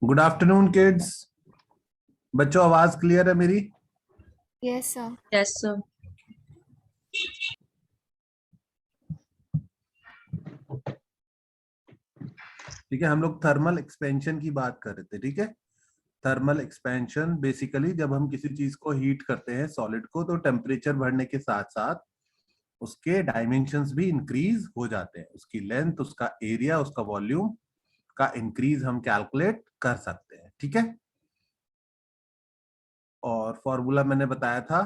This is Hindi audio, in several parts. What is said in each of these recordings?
Good afternoon kids. बच्चों आवाज क्लियर है मेरी? Yes sir. Yes sir. ठीक है, हम लोग थर्मल एक्सपेंशन की बात कर रहे थे। ठीक है, थर्मल एक्सपेंशन बेसिकली जब हम किसी चीज को हीट करते हैं सॉलिड को, तो टेम्परेचर बढ़ने के साथ साथ उसके डायमेंशंस भी इंक्रीज हो जाते हैं। उसकी लेंथ, उसका एरिया, उसका वॉल्यूम का इंक्रीज हम कैलकुलेट कर सकते हैं। ठीक है, और फॉर्मूला मैंने बताया था।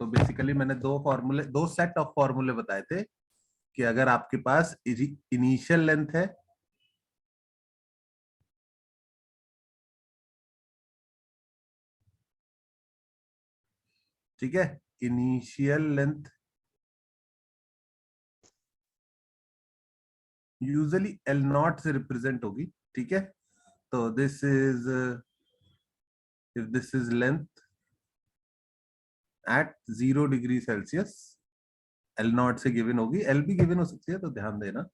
तो बेसिकली मैंने दो सेट ऑफ फॉर्मूले बताए थे कि अगर आपके पास इनिशियल लेंथ है, ठीक है, initial length usually L not से रिप्रेजेंट होगी। ठीक है, तो this is if this is length at 0 degree Celsius, L not से गिवन होगी, एल भी गिवन हो सकती है तो ध्यान देना।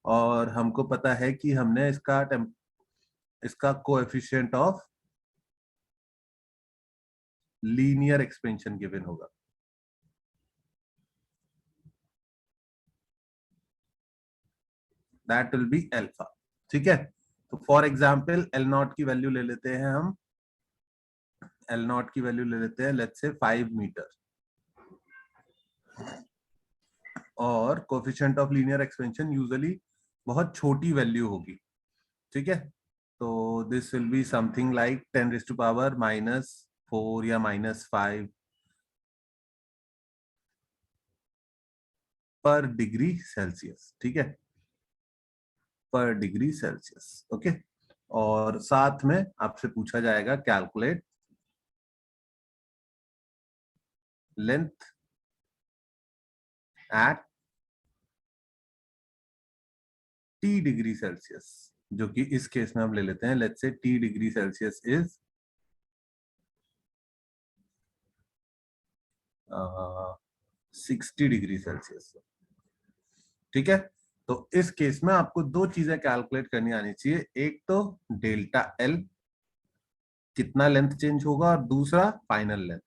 और हमको पता है कि हमने इसका coefficient of linear expansion given होगा। That will be alpha. ठीक है, तो फॉर एग्जांपल एल नॉट की वैल्यू ले लेते हैं हम। एल नॉट की वैल्यू ले लेते हैं लेट्स से 5 मीटर, और coefficient of linear expansion usually बहुत छोटी वैल्यू होगी। ठीक है, तो this will be something like 10⁻⁻4 या -5 पर डिग्री सेल्सियस। ठीक है, पर डिग्री सेल्सियस। ओके, और साथ में आपसे पूछा जाएगा calculate length at T degree Celsius, जो कि इस केस में हम ले लेते हैं let's say T degree Celsius is 60 degree Celsius. ठीक है, तो इस केस में आपको दो चीजें कैलकुलेट करनी आनी चाहिए। एक तो डेल्टा एल, कितना लेंथ चेंज होगा, और दूसरा फाइनल लेंथ।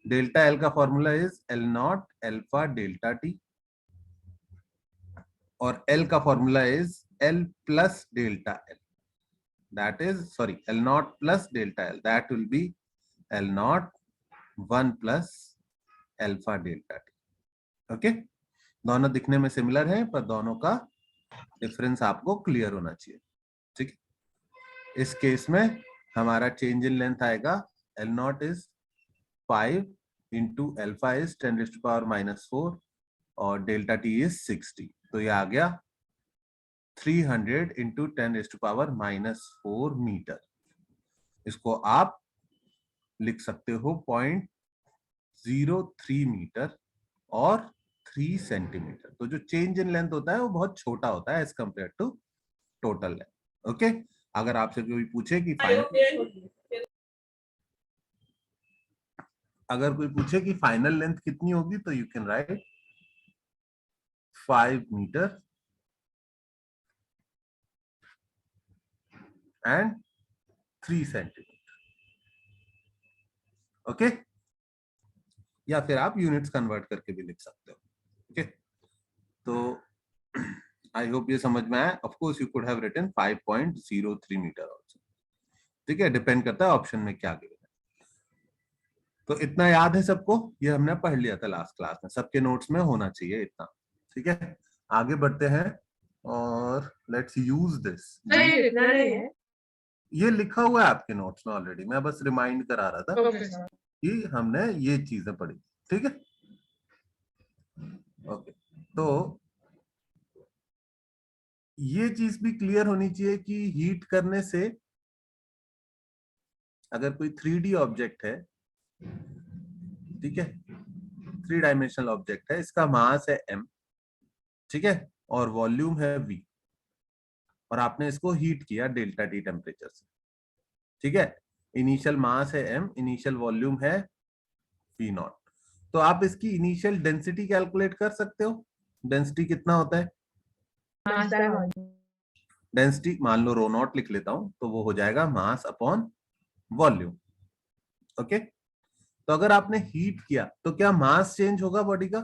डेल्टा एल का formula is L not alpha delta T, और एल का formula is L plus delta L, that is sorry L not plus delta L, that will be L naught 1 plus alpha delta T. Okay, दोनों दिखने में सिमिलर हैं पर दोनों का डिफरेंस आपको क्लियर होना चाहिए। ठीक है, इस केस में हमारा चेंज इन लेंथ आएगा L naught is 5 into alpha is 10⁻⁻⁴ और डेल्टा टी इज 60। तो ये आ गया 300 इंटू 10⁻⁻⁴ मीटर। इसको आप लिख सकते हो 0.03 मीटर और 3 सेंटीमीटर। तो जो चेंज इन लेंथ होता है वो बहुत छोटा होता है as compare to total length. Okay, अगर आपसे कोई पूछे कि फाइनल लेंथ कितनी होगी, तो you can write 5 metre and 3 centimetre. Okay, या फिर आप यूनिट्स कन्वर्ट करके भी लिख सकते हो। ओके, तो आई होप ये समझ में आया। Of course you could have written 5.03 metre also. ठीक है, डिपेंड करता है ऑप्शन में क्या गिवन है। तो इतना याद है सबको, ये हमने पढ़ लिया था लास्ट क्लास में, सबके नोट्स में होना चाहिए इतना। ठीक है, आगे बढ़ते हैं और लेट्स यूज दिस। ये लिखा हुआ है आपके नोट्स में ऑलरेडी, मैं बस रिमाइंड करा रहा था कि हमने ये चीजें पढ़ी। ठीक है, ओके, तो ये चीज भी क्लियर होनी चाहिए कि हीट करने से अगर कोई 3D ऑब्जेक्ट है, ठीक है, 3 डायमेंशनल ऑब्जेक्ट है, इसका मास है m, ठीक है, और वॉल्यूम है v, और आपने इसको हीट किया डेल्टा टी टेम्परेचर से। ठीक है, इनिशियल मास है m, इनिशियल वॉल्यूम है v नॉट। तो आप इसकी इनिशियल डेंसिटी कैलकुलेट कर सकते हो। डेंसिटी कितना होता है? डेंसिटी मान लो रो नॉट लिख लेता हूं, तो वो हो जाएगा मास अपॉन वॉल्यूम। ओके, तो अगर आपने हीट किया तो क्या मास चेंज होगा बॉडी का?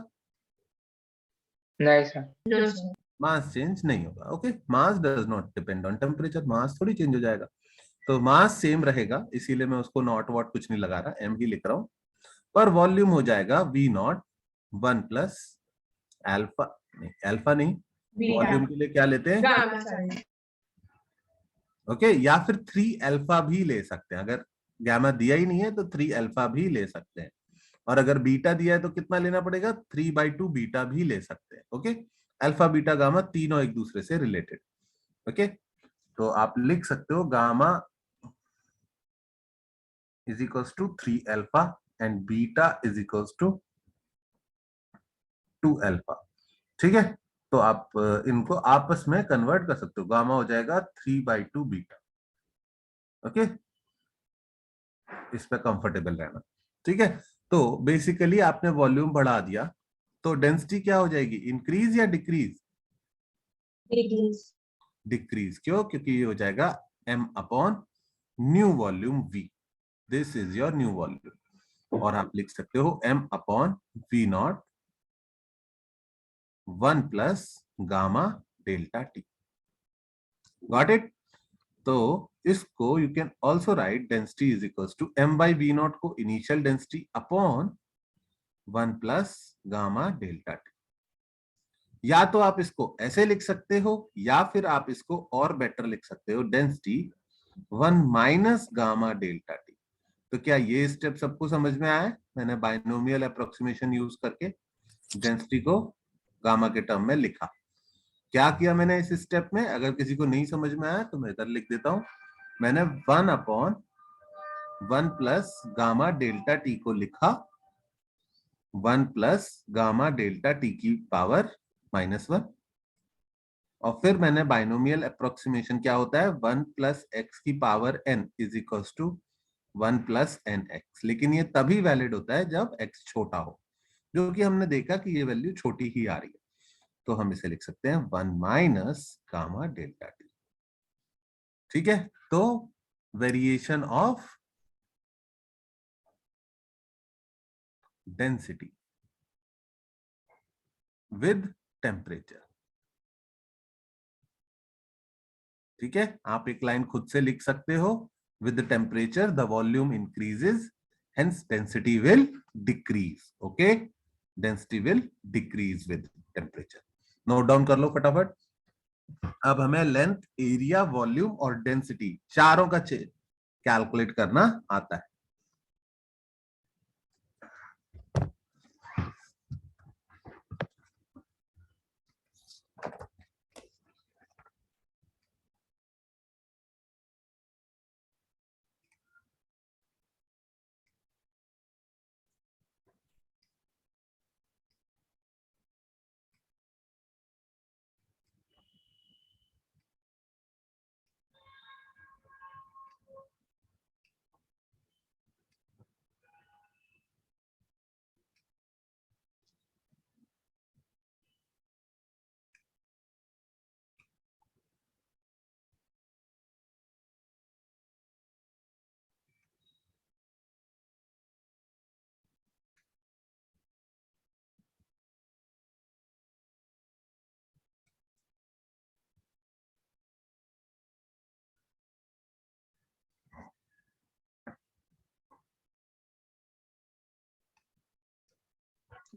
नहीं सर, मास चेंज नहीं होगा। Okay, mass does not depend on temperature, mass थोड़ी चेंज हो जाएगा। तो मास सेम रहेगा, इसीलिए मैं उसको नॉट वॉट कुछ नहीं लगा रहा, एम ही लिख रहा हूं। पर वॉल्यूम हो जाएगा वी नॉट 1 प्लस अल्फा, नहीं अल्फा नहीं, वॉल्यूम के लिए क्या लेते हैं? ओके, या फिर 3 अल्फा भी ले सकते हैं। अगर गामा दिया ही नहीं है तो 3 अल्फा भी ले सकते हैं, और अगर बीटा दिया है तो कितना लेना पड़ेगा? 3/2 बीटा भी ले सकते हैं। ओके, अल्फा बीटा गामा तीनों एक दूसरे से रिलेटेड। ओके, तो आप लिख सकते हो gamma is equals to 3 alpha and beta is equals to 2 alpha. ठीक है, तो आप इनको आपस में कन्वर्ट कर सकते हो। गामा हो जाएगा 3/2 बीटा। ओके, इस पे कंफर्टेबल रहना। ठीक है, तो बेसिकली आपने वॉल्यूम बढ़ा दिया, तो डेंसिटी क्या हो जाएगी? इंक्रीज या डिक्रीज? डिक्रीज। क्यों? क्योंकि ये हो जाएगा m upon new volume v। This is your new volume, और आप लिख सकते हो m upon v not 1 plus gamma delta T. Got it? तो इसको you can also write density is equals to m by V not को initial density upon 1 plus gamma delta T. या तो आप इसको ऐसे लिख सकते हो, या फिर आप इसको और बेटर लिख सकते हो, density 1 minus gamma delta T. तो क्या ये स्टेप सबको समझ में आया? मैंने बाइनोमियल अप्रोक्सीमेशन यूज करके डेंसिटी को गामा के टर्म में लिखा। क्या किया मैंने इस स्टेप में? अगर किसी को नहीं समझ में आया तो मैं इधर लिख देता हूं। मैंने 1 upon 1 plus gamma delta T को लिखा 1 प्लस गामा डेल्टा टी की पावर -1, और फिर मैंने बाइनोमियल अप्रोक्सीमेशन क्या होता है? 1 प्लस एक्स की power n is equals to 1 plus n x. लेकिन ये तभी वैलिड होता है जब x छोटा हो, जो कि हमने देखा कि ये वैल्यू छोटी ही आ रही है। तो हम इसे लिख सकते हैं 1 माइनस गामा डेल्टा टी। ठीक है, तो variation of density with temperature. ठीक है, आप एक लाइन खुद से लिख सकते हो, with the temperature the volume increases, hence density will decrease. Okay, density will decrease with temperature. Note down कर लो फटाफट। अब हमें लेंथ, एरिया, वॉल्यूम और डेंसिटी चारों का कैलकुलेट करना आता है।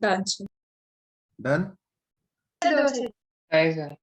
Done, sir. Done? Nice, sir.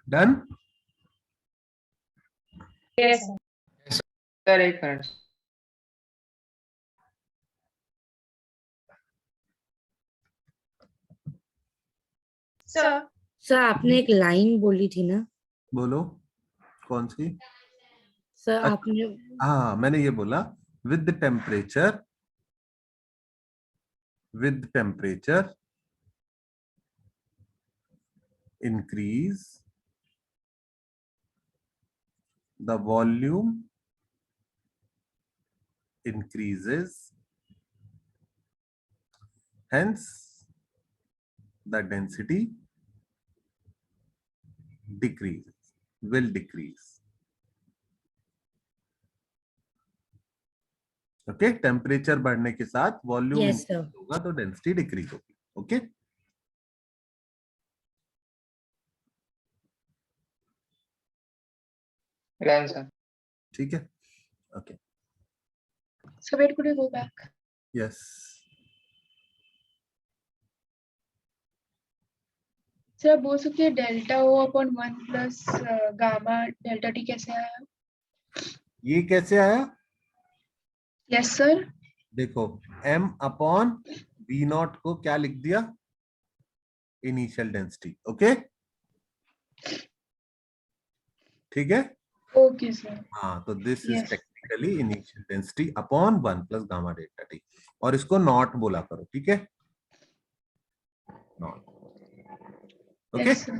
Done? Yes, sir. Sir, एक मिनट. Sir. सर आपने एक लाइन बोली थी ना बोलो कौन सी? सर अच्छा। आपने हाँ, मैंने ये बोला with the temperature increase, the volume increases, hence the density will decrease. Okay, temperature बढ़ने के साथ वॉल्यूम Yes, sir. इंक्रीज होगा तो डेंसिटी डिक्रीज होगी. Okay, Done, sir. ठीक है. Okay, So wait, could you go back? Yes. Sir आप बोल सकते हैं delta o upon 1 plus gamma delta t कैसे आया? ये कैसे आया? Yes sir. देखो, m अपॉन v नॉट को क्या लिख दिया? Initial density. ओके, ठीक है. Okay sir. हाँ, तो this is Yes. Technically initial density upon 1 plus gamma delta T, और इसको नॉट बोला करो. ठीक है, नॉट. Okay, Yes sir.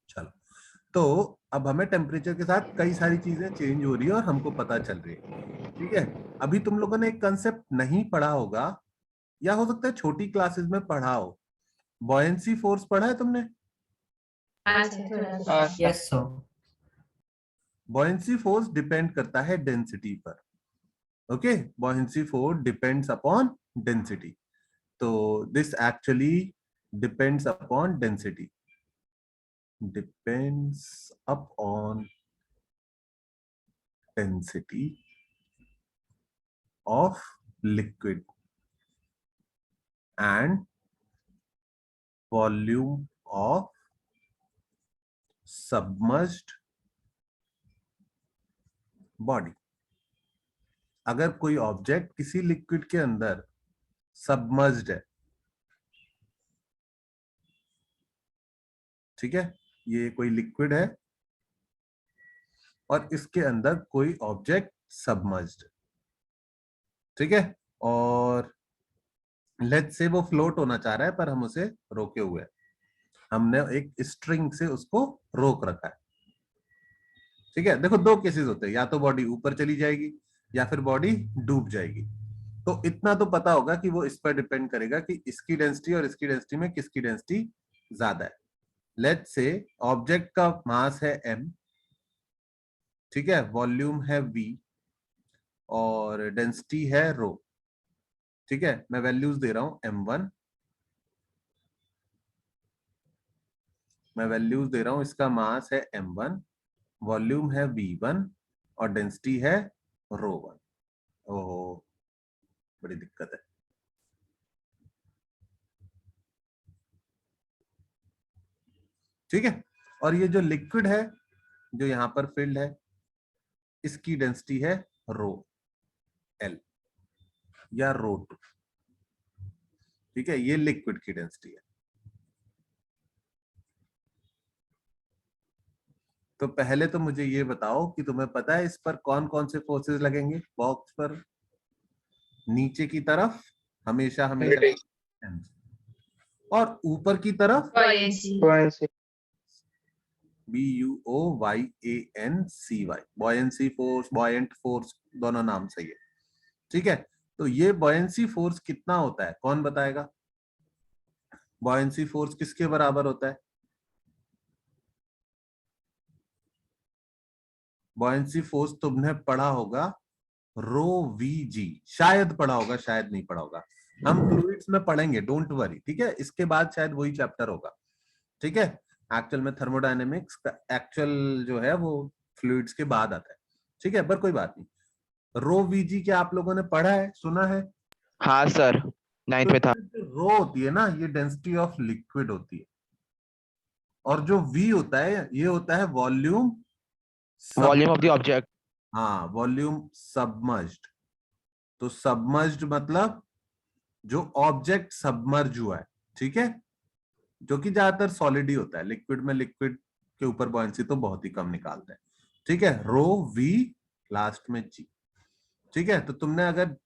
चलो. तो अब हमें टेम्परेचर के साथ कई सारी चीजें चेंज हो रही है और हमको पता चल रही है. ठीक है, अभी तुम लोगों ने एक कंसेप्ट नहीं पढ़ा होगा, या हो सकता है छोटी क्लासेस में पढ़ा हो. बॉयंसी फोर्स पढ़ा है तुमने? Yes, sir. Buoyancy force depend करता है डेंसिटी पर. Okay, buoyancy force depends upon density. तो this actually depends upon density, depends upon density of liquid and volume of submerged body. अगर कोई ऑब्जेक्ट किसी लिक्विड के अंदर सबमर्ज्ड है, ठीक है, ये कोई लिक्विड है और इसके अंदर कोई ऑब्जेक्ट सबमर्ज्ड, ठीक है, और लेट्स से वो फ्लोट होना चाह रहा है पर हम उसे रोके हुए हैं. हमने एक स्ट्रिंग से उसको रोक रखा है. ठीक है, देखो दो केसेस होते हैं, या तो बॉडी ऊपर चली जाएगी या फिर बॉडी डूब जाएगी. तो इतना तो पता होगा कि वो इस पर डिपेंड करेगा कि इसकी डेंसिटी और इसकी डेंसिटी में किसकी डेंसिटी ज्यादा है. लेट्स से ऑब्जेक्ट का मास है m, ठीक है, वॉल्यूम है v और डेंसिटी है रो. ठीक है, मैं वैल्यूज दे रहा हूं m1, मैं वैल्यूज दे रहा हूं, इसका मास है m1, वॉल्यूम है v1 और डेंसिटी है रो 1. ओहो, बड़ी दिक्कत है। ठीक है, और ये जो लिक्विड है जो यहाँ पर फिल्ड है, इसकी डेंसिटी है रो एल या रो टू। ठीक है, ये लिक्विड की डेंसिटी है। तो पहले तो मुझे ये बताओ कि तुम्हें पता है इस पर कौन कौन से फोर्सेस लगेंगे बॉक्स पर, नीचे की तरफ हमेशा हमेशा, और ऊपर की तरफ buoyancy, BUOYANCY, buoyancy force, buoyant force, दोनों नाम सही है। ठीक है, तो ये बॉयंसी फोर्स कितना होता है, कौन बताएगा? बॉयंसी फोर्स किसके बराबर होता है? बॉयंसी फोर्स तुमने पढ़ा होगा रो VG, शायद पढ़ा होगा, शायद नहीं पढ़ा होगा। हम फ्लूइड्स में पढ़ेंगे, डोंट वरी। ठीक है, इसके बाद शायद वही चैप्टर होगा। ठीक है, एक्चुअल में थर्मोडायनेमिक्स का एक्चुअल जो है वो फ्लूइड्स के बाद आता है। ठीक है, पर कोई बात नहीं। रो VG क्या आप लोगों ने पढ़ा है, सुना है? हाँ सर, 9th में था। रो होती है ना, ये डेंसिटी ऑफ लिक्विड होती है, और जो V होता है ये होता है volume, volume of the object. हाँ, वॉल्यूम सबमर्ज्ड। तो सबमर्ज्ड मतलब जो ऑब्जेक्ट सबमर्ज हुआ है। ठीक है, जो कि ज्यादातर सॉलिड ही होता है, लिक्विड में लिक्विड के ऊपर बॉयंसी तो बहुत ही कम निकालते हैं। ठीक है, रो V लास्ट में G। ठीक है, तो तुमने अगर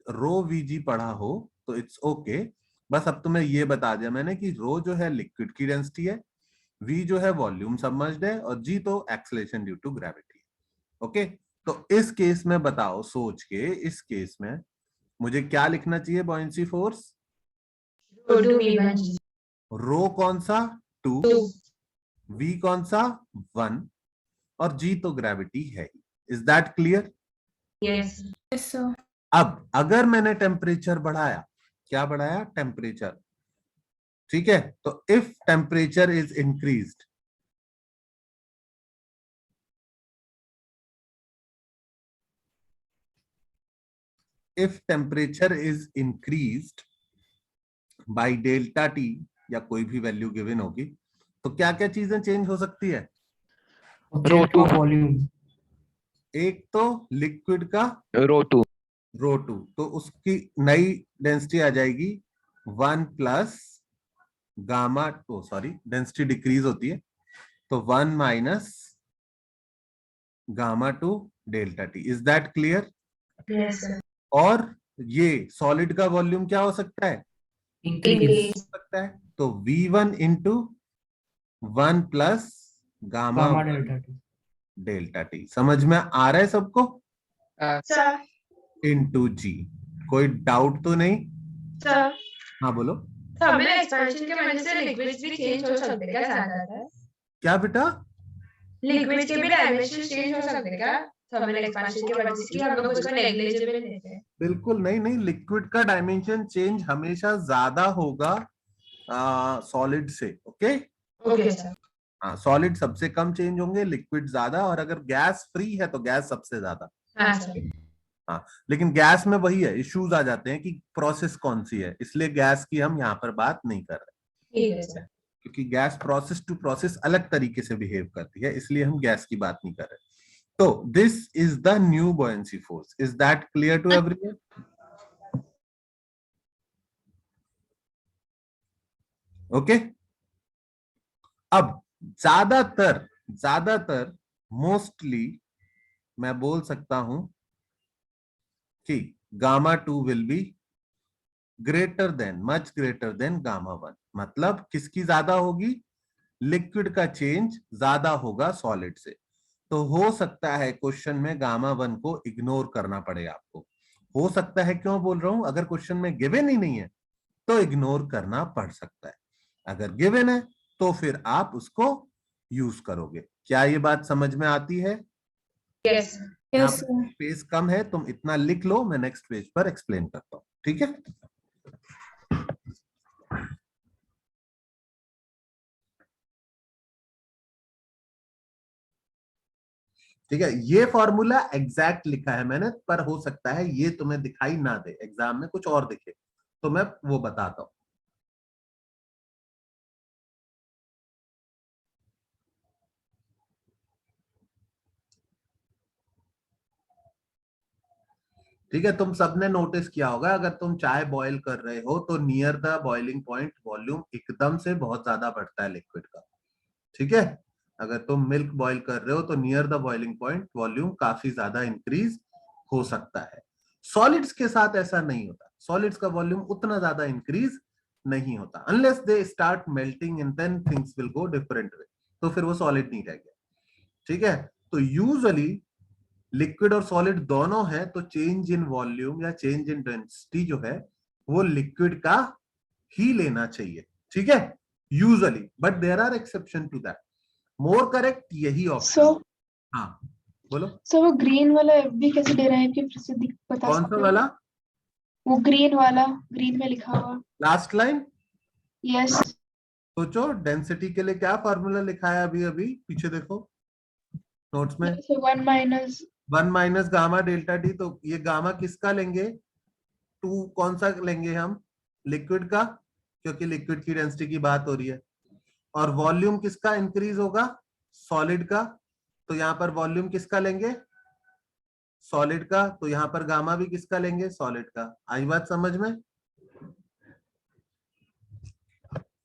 रो VG पढ़ा हो तो इट्स ओके। बस अब तुम्हें ये बता दिया मैंने कि रो जो है लिक्विड की डेंसिटी है, V जो है वॉल्यूम सबमर्ज्ड है, और G तो acceleration due to gravity. Okay, तो इस केस में बताओ, सोच के, इस केस में मुझे क्या लिखना चाहिए? बॉयंसी फोर्स रो कौन सा 2, V कौन सा 1, और G तो ग्रेविटी है ही। Is that clear? Yes, sir. अब अगर मैंने टेम्परेचर बढ़ाया, क्या बढ़ाया? टेम्परेचर। ठीक है, तो if temperature is increased, if temperature is increased by delta T या कोई भी वैल्यू गिवन होगी, तो क्या क्या चीजें चेंज हो सकती है? रो टू, एक तो लिक्विड का रो टू, रो टू, तो उसकी नई डेंसिटी आ जाएगी 1 प्लस गामा, तो सॉरी डेंसिटी डिक्रीज होती है, तो 1 minus gamma two delta T। Is that clear? Yes, sir. और ये सॉलिड का वॉल्यूम क्या हो सकता है? Increase. हो सकता है, तो V1 into 1 plus gamma delta T। समझ में आ रहा है सबको? Sir. Into G। कोई डाउट तो नहीं? Sir. हाँ बोलो। थर्मल एक्सपेंशन के वजह से लिक्विड्स भी चेंज हो सकते हैं क्या ज्यादातर? क्या बेटा? लिक्विड्स के भी डायमेंशन चेंज हो सकते हैं क्या थर्मल एक्सपेंशन की वजह से, कि हम लोग उसको नेग्लिजिबल लेते हैं? बिल्कुल नहीं, नहीं, लिक्विड का डायमेंशन चेंज हमेशा ज्यादा होगा सॉलिड से। Okay, okay sir. हाँ, सॉलिड सबसे कम चेंज होंगे, लिक्विड ज्यादा, और अगर गैस फ्री है तो गैस सबसे ज्यादा। हाँ सर। हाँ, लेकिन गैस में वही है, इश्यूज आ जाते हैं कि प्रोसेस कौन सी है, इसलिए गैस की हम यहाँ पर बात नहीं कर रहे, ठीक है सर। क्योंकि गैस प्रोसेस टू प्रोसेस अलग तरीके से बिहेव करती है, इसलिए हम गैस की बात नहीं कर रहे। तो this is the new buoyancy force. Is that clear to everyone? Okay, अब ज्यादातर मोस्टली मैं बोल सकता हूं कि gamma 2 will be greater than, much greater than gamma 1। मतलब किसकी ज्यादा होगी? लिक्विड का चेंज ज्यादा होगा सॉलिड से। तो हो सकता है क्वेश्चन में गामा 1 को इग्नोर करना पड़े आपको। हो सकता है, क्यों बोल रहा हूं? अगर क्वेश्चन में गिवन ही नहीं है तो इग्नोर करना पड़ सकता है, अगर गिवन है तो फिर आप उसको यूज करोगे। क्या ये बात समझ में आती है? यस यहाँ पर स्पेस कम है, तुम इतना लिख लो, मैं नेक्स्ट पेज पर एक्सप्लेन करता हूं। ठीक है, ठीक है, ये फॉर्मूला एग्जैक्ट लिखा है मैंने, पर हो सकता है ये तुम्हें दिखाई ना दे, एग्जाम में कुछ और दिखे, तो मैं वो बताता हूं। ठीक है, तुम सबने नोटिस किया होगा, अगर तुम चाय बॉईल कर रहे हो तो near the boiling point volume एकदम से बहुत ज्यादा बढ़ता है लिक्विड का। ठीक है, अगर तुम मिल्क बॉईल कर रहे हो तो near the boiling point volume काफी ज्यादा इंक्रीज हो सकता है। सॉलिड्स के साथ ऐसा नहीं होता, सॉलिड्स का वॉल्यूम उतना ज्यादा इंक्रीज नहीं होता, unless they start melting and then things will go different way, तो फिर वो सॉलिड नहीं रह गया। ठीक है, तो यूजुअली लिक्विड और सॉलिड दोनों है, तो चेंज इन वॉल्यूम या चेंज इन डेंसिटी जो है वो लिक्विड का ही लेना चाहिए। ठीक है, usually, but there are exception to that. More correct यही ऑप्शन। सो हाँ बोलो, सो वो ग्रीन वाला एफबी कैसे डेराइव की फिर से बता कौन सा सकते हो? वाला? वो ग्रीन वाला, ग्रीन में लिखा हुआ। Last line yes. सोचो, डेंसिटी के लिए क्या फॉर्मूला लिखा है अभी अभी, पीछे देखो नोट्स में। 1 - 1 माइनस गामा डेल्टा टी, तो ये गामा किसका लेंगे? 2 कौन सा लेंगे हम? लिक्विड का, क्योंकि लिक्विड की डेंसिटी की बात हो रही है। और वॉल्यूम किसका इंक्रीज होगा? सॉलिड का, तो यहाँ पर वॉल्यूम किसका लेंगे? सॉलिड का, तो यहाँ पर गामा भी किसका लेंगे? सॉलिड का। आई बात समझ में?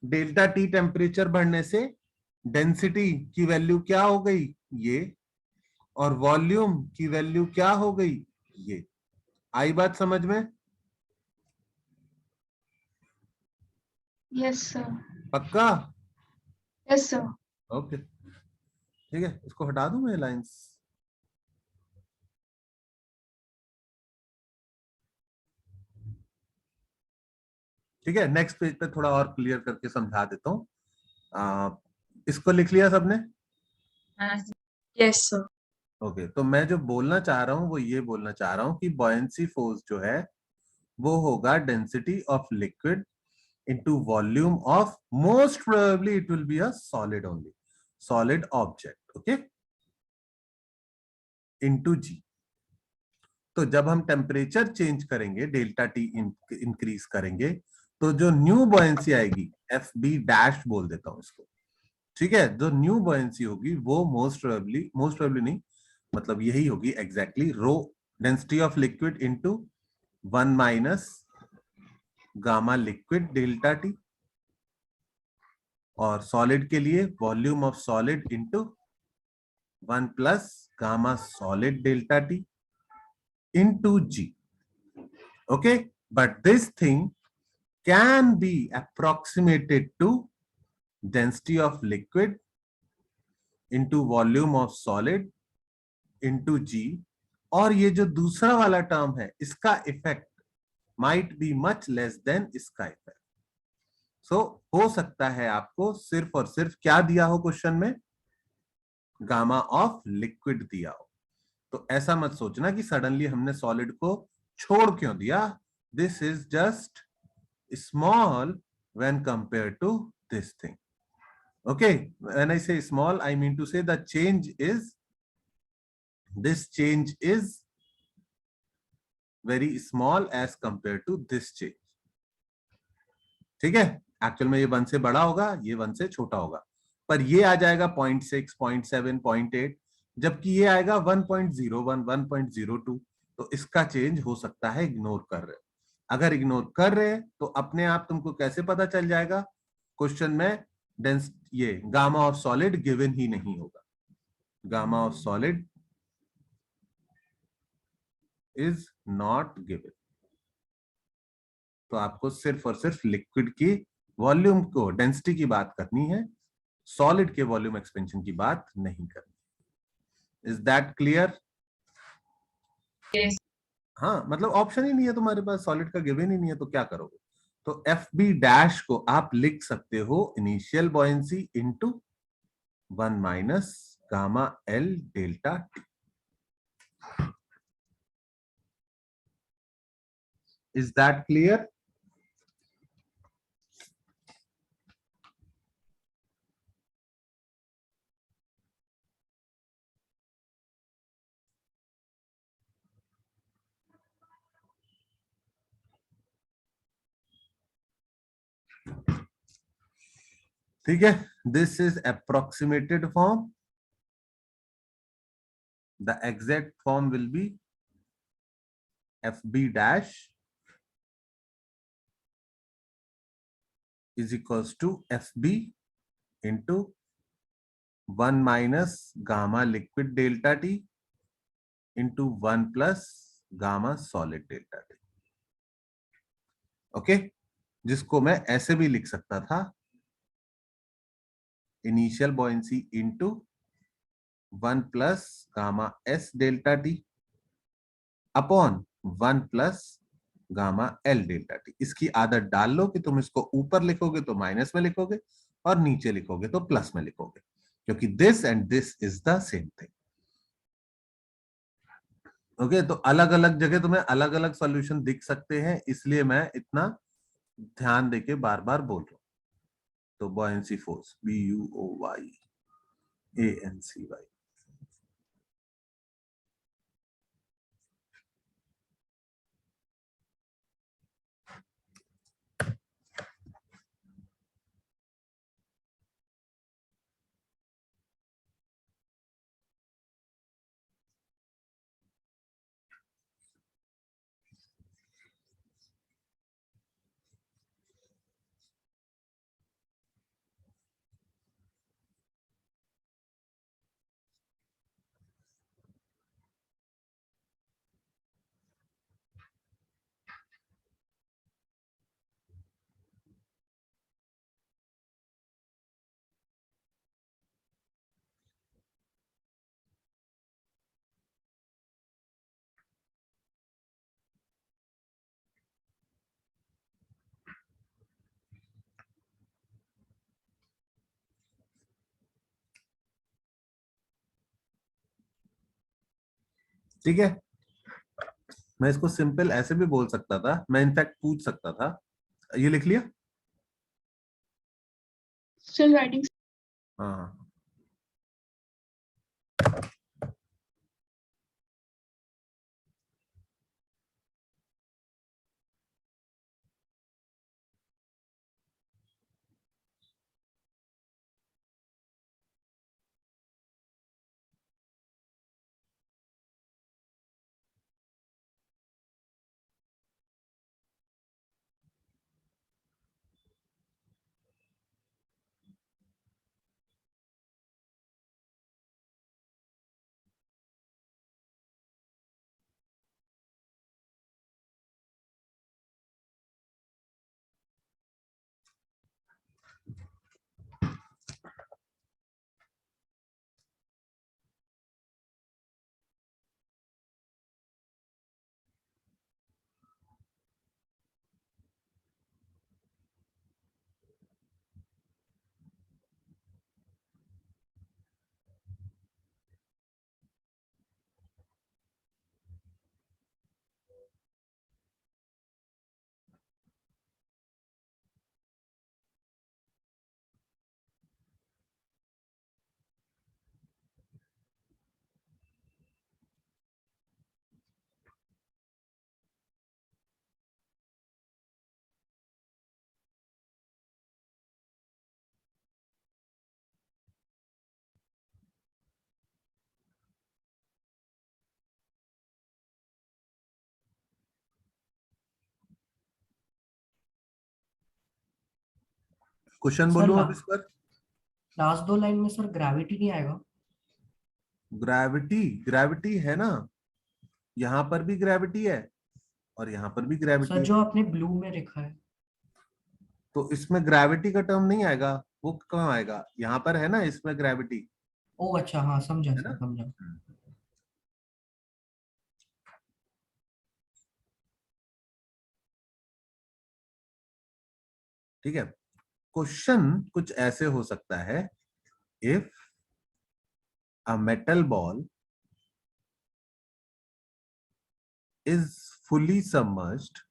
डेल्टा टी टेम्परेचर बढ़ने से डेंसिटी की वैल्यू क्या हो गई? ये, और वॉल्यूम की वैल्यू क्या हो गई? ये। आई बात समझ में? Yes sir. पक्का? Yes sir. ओके, ठीक है, इसको हटा दूं मैं लाइंस। ठीक है, नेक्स्ट पेज पे थोड़ा और क्लियर करके समझा देता हूँ। इसको लिख लिया सबने? Yes sir. ओके, तो मैं जो बोलना चाह रहा हूँ वो ये बोलना चाह रहा हूँ कि बॉयंसी फोर्स जो है वो होगा density of liquid into volume of, most probably it will be a solid only, solid object, okay, into g। तो जब हम टेम्परेचर चेंज करेंगे, डेल्टा टी इंक्रीज करेंगे, तो जो न्यू बॉयंसी आएगी, एफ बी डैश बोल देता हूं इसको, ठीक है, जो न्यू बॉयंसी होगी वो मोस्ट प्रोबेबली नहीं, मतलब यही होगी exactly, rho density of liquid into 1 minus gamma liquid delta T, और सॉलिड के लिए volume of solid into 1 plus gamma solid delta T into G. Okay, but this thing can be approximated to density of liquid into volume of solid into G, और ये जो दूसरा वाला टर्म है इसका effect might be much less than इसका इफेक्ट। सो हो सकता है आपको सिर्फ और सिर्फ क्या दिया हो क्वेश्चन में? गामा ऑफ लिक्विड दिया हो। तो ऐसा मत सोचना कि सडनली हमने सॉलिड को छोड़ क्यों दिया। This is just small when compare to this thing. Okay, when I say small, I mean to say the change is, this change is very small as compare to this change. ठीक है, एक्चुअल में ये 1 से बड़ा होगा, ये 1 से छोटा होगा, पर ये आ जाएगा 0.6, 0.7, 0.8, जबकि ये आएगा 1.01, 1.02। तो इसका चेंज हो सकता है इग्नोर कर रहे हो। अगर इग्नोर कर रहे हैं तो अपने आप तुमको कैसे पता चल जाएगा? क्वेश्चन में डेंस ये गामा ऑफ सॉलिड गिवन ही नहीं होगा, gamma of solid is not given. तो आपको सिर्फ और सिर्फ लिक्विड की वॉल्यूम को, डेंसिटी की बात करनी है, सॉलिड के वॉल्यूम एक्सपेंशन की बात नहीं करनी। Is that clear? यस। हाँ, मतलब ऑप्शन ही नहीं है तुम्हारे पास, सॉलिड का गिवन ही नहीं है, तो क्या करोगे? तो एफ बी डैश को आप लिख सकते हो initial buoyancy into 1 minus gamma L delta t. Is that clear? ठीक है, this is approximated form. The exact form will be FB dash is equals to FB into 1 minus gamma liquid delta T into 1 plus gamma solid delta T. Okay, जिसको मैं ऐसे भी लिख सकता था, initial buoyancy into 1 plus gamma S delta T upon 1 plus gamma L delta T. इसकी आदत डाल लो कि तुम इसको ऊपर लिखोगे तो माइनस में लिखोगे और नीचे लिखोगे तो प्लस में लिखोगे, क्योंकि this and this is the same thing. Okay, तो अलग अलग जगह तुम्हें अलग अलग सॉल्यूशन दिख सकते हैं, इसलिए मैं इतना ध्यान देके बार बार बोल रहा हूं. तो बॉयंसी फोर्स BUOY ANCY. ठीक है, मैं इसको सिंपल ऐसे भी बोल सकता था, मैं इनफैक्ट पूछ सकता था. ये लिख लिया. Still writing. हाँ, क्वेश्चन सर बोलूं अब इस पर. लास्ट दो लाइन में सर ग्रेविटी नहीं आएगा? ग्रेविटी, ग्रेविटी है ना, यहां पर भी ग्रेविटी है और यहां पर भी ग्रेविटी सर है. जो आपने ब्लू में लिखा है। तो इसमें ग्रेविटी का टर्म नहीं आएगा. वो कहाँ आएगा, यहाँ पर है ना, इसमें ग्रेविटी ओ अच्छा, हाँ समझा है सर, ना. समझा। ठीक है, क्वेश्चन कुछ ऐसे हो सकता है. If a metal ball is fully submerged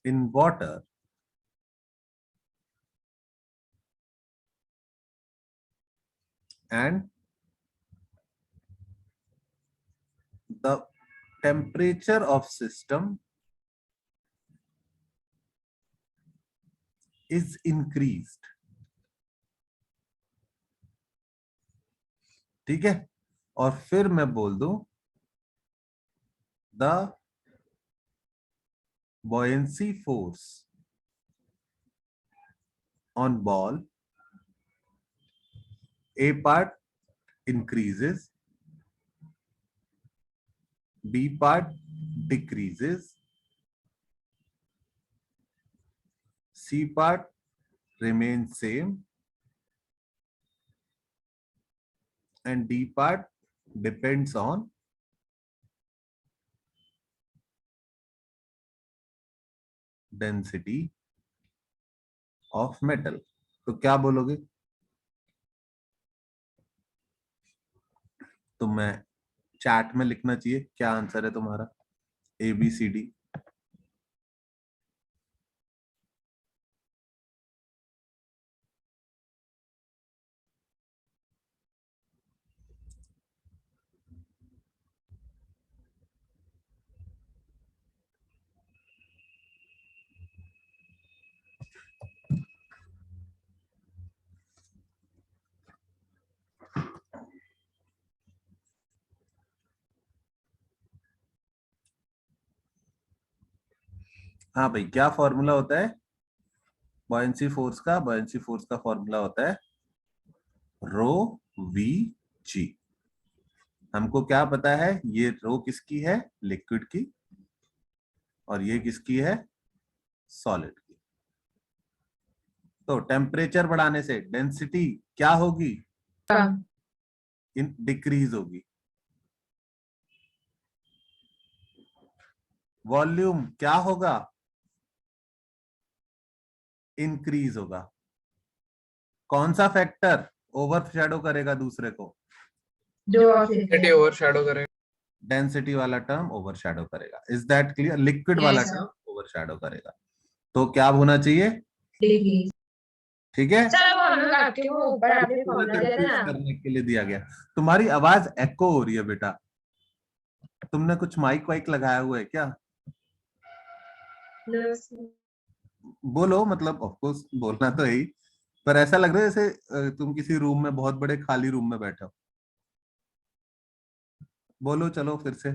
in water and the temperature of system is increased. ठीक है, और फिर मैं बोल दूं the buoyancy force on ball, A part increases, B part decreases, C part remains same, and D part depends on density of metal. तो क्या बोलोगे? तो मैं चैट में लिखना चाहिए क्या आंसर है तुम्हारा, ABCD। हाँ भाई, क्या फॉर्मूला होता है बॉयंसी फोर्स का? बॉयंसी फोर्स का फॉर्मूला होता है रो वी जी। हमको क्या पता है, ये रो किसकी है? लिक्विड की, और ये किसकी है? सॉलिड की। तो टेम्परेचर बढ़ाने से डेंसिटी क्या होगी? कम। डिक्रीज होगी। वॉल्यूम क्या होगा? इंक्रीज होगा। कौन सा फैक्टर ओवरशैडो करेगा दूसरे को? जो ऑक्सीजन ओवरशैडो करेगा। डेंसिटी वाला टर्म ओवरशैडो करेगा। Is that clear? Liquid Yes, वाला sir. टर्म ओवरशैडो करेगा। तो क्या होना चाहिए? डिग्री। ठीक है, सर अब हम लोग आपके वो ऊपर आपने फॉर्मूला दिया था कंफ्यूज ना। करने के लिए दिया गया। तुम्हारी आवाज एको हो रही है बेटा, तुमने कुछ माइक वाइक लगाया हुआ है क्या? बोलो, मतलब ऑफ कोर्स बोलना तो है ही, पर ऐसा लग रहा है जैसे तुम किसी रूम में, बहुत बड़े खाली रूम में बैठे हो। बोलो चलो फिर से।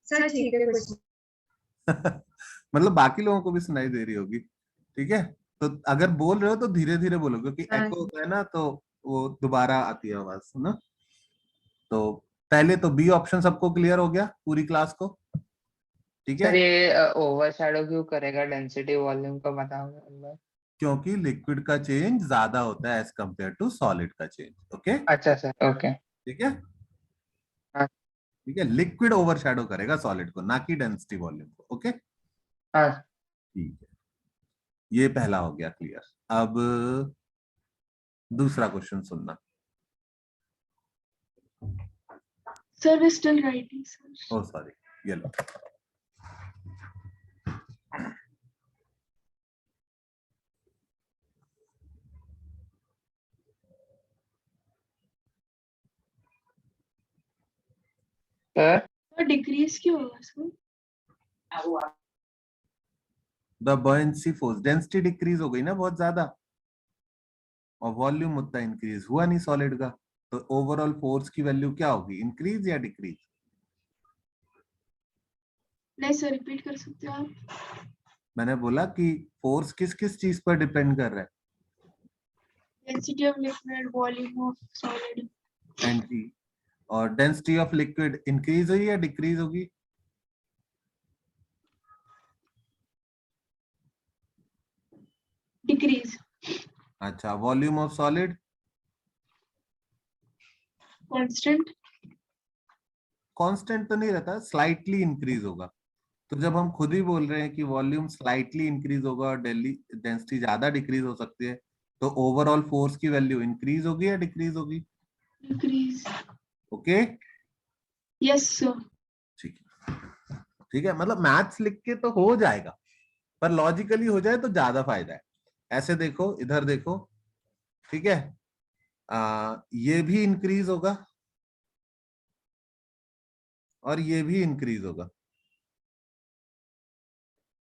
सर ठीक है कुछ। मतलब बाकी लोगों को भी सुनाई दे रही होगी। ठीक है, तो अगर बोल रहे हो तो धीरे धीरे बोलो, क्योंकि हाँ। एको होता है ना, तो वो दोबारा आती है आवाज ना। तो पहले तो बी ऑप्शन सबको क्लियर हो गया पूरी क्लास को? ठीक सर है, ये ओवरशैडो क्यों करेगा? डेंसिटी वॉल्यूम का बताओ। क्योंकि लिक्विड का चेंज ज्यादा होता है एज कंपेयर टू सॉलिड का चेंज। ओके, अच्छा सर, ओके। ठीक है। हाँ। ठीक है, लिक्विड ओवरशैडो करेगा सॉलिड को, ना कि डेंसिटी वॉल्यूम को। ओके, हाँ ठीक है, ये पहला हो गया क्लियर। अब दूसरा क्वेश्चन सुनना। Sir, we're still writing, sir. ओ सॉरी, ये लो। सर। Sir, decrease क्यों होगा sir? The buoyancy force, density decrease हो गई ना बहुत ज्यादा, और वॉल्यूम उतना इंक्रीज हुआ नहीं सॉलिड का, तो ओवरऑल फोर्स की वैल्यू क्या होगी? इंक्रीज या डिक्रीज? नहीं सर, रिपीट कर सकते हो आप? मैंने बोला कि फोर्स किस किस चीज पर डिपेंड कर रहा है? Density of liquid, volume of solid. एनटी, और डेंसिटी ऑफ लिक्विड इंक्रीज हुई या डिक्रीज होगी? Decrease. अच्छा, volume of solid? Constant. Constant तो नहीं रहता, स्लाइटली इंक्रीज होगा। तो जब हम खुद ही बोल रहे हैं कि वॉल्यूम स्लाइटली इंक्रीज होगा और डेंसिटी ज्यादा डिक्रीज हो सकती है, तो ओवरऑल फोर्स की वैल्यू इंक्रीज होगी या डिक्रीज होगी? Decrease. Okay, Yes sir. ठीक है। ठीक है, मतलब मैथ्स लिख के तो हो जाएगा, पर लॉजिकली हो जाए तो ज्यादा फायदा है। ऐसे देखो, इधर देखो, ठीक है, ये भी इंक्रीज होगा और ये भी इंक्रीज होगा।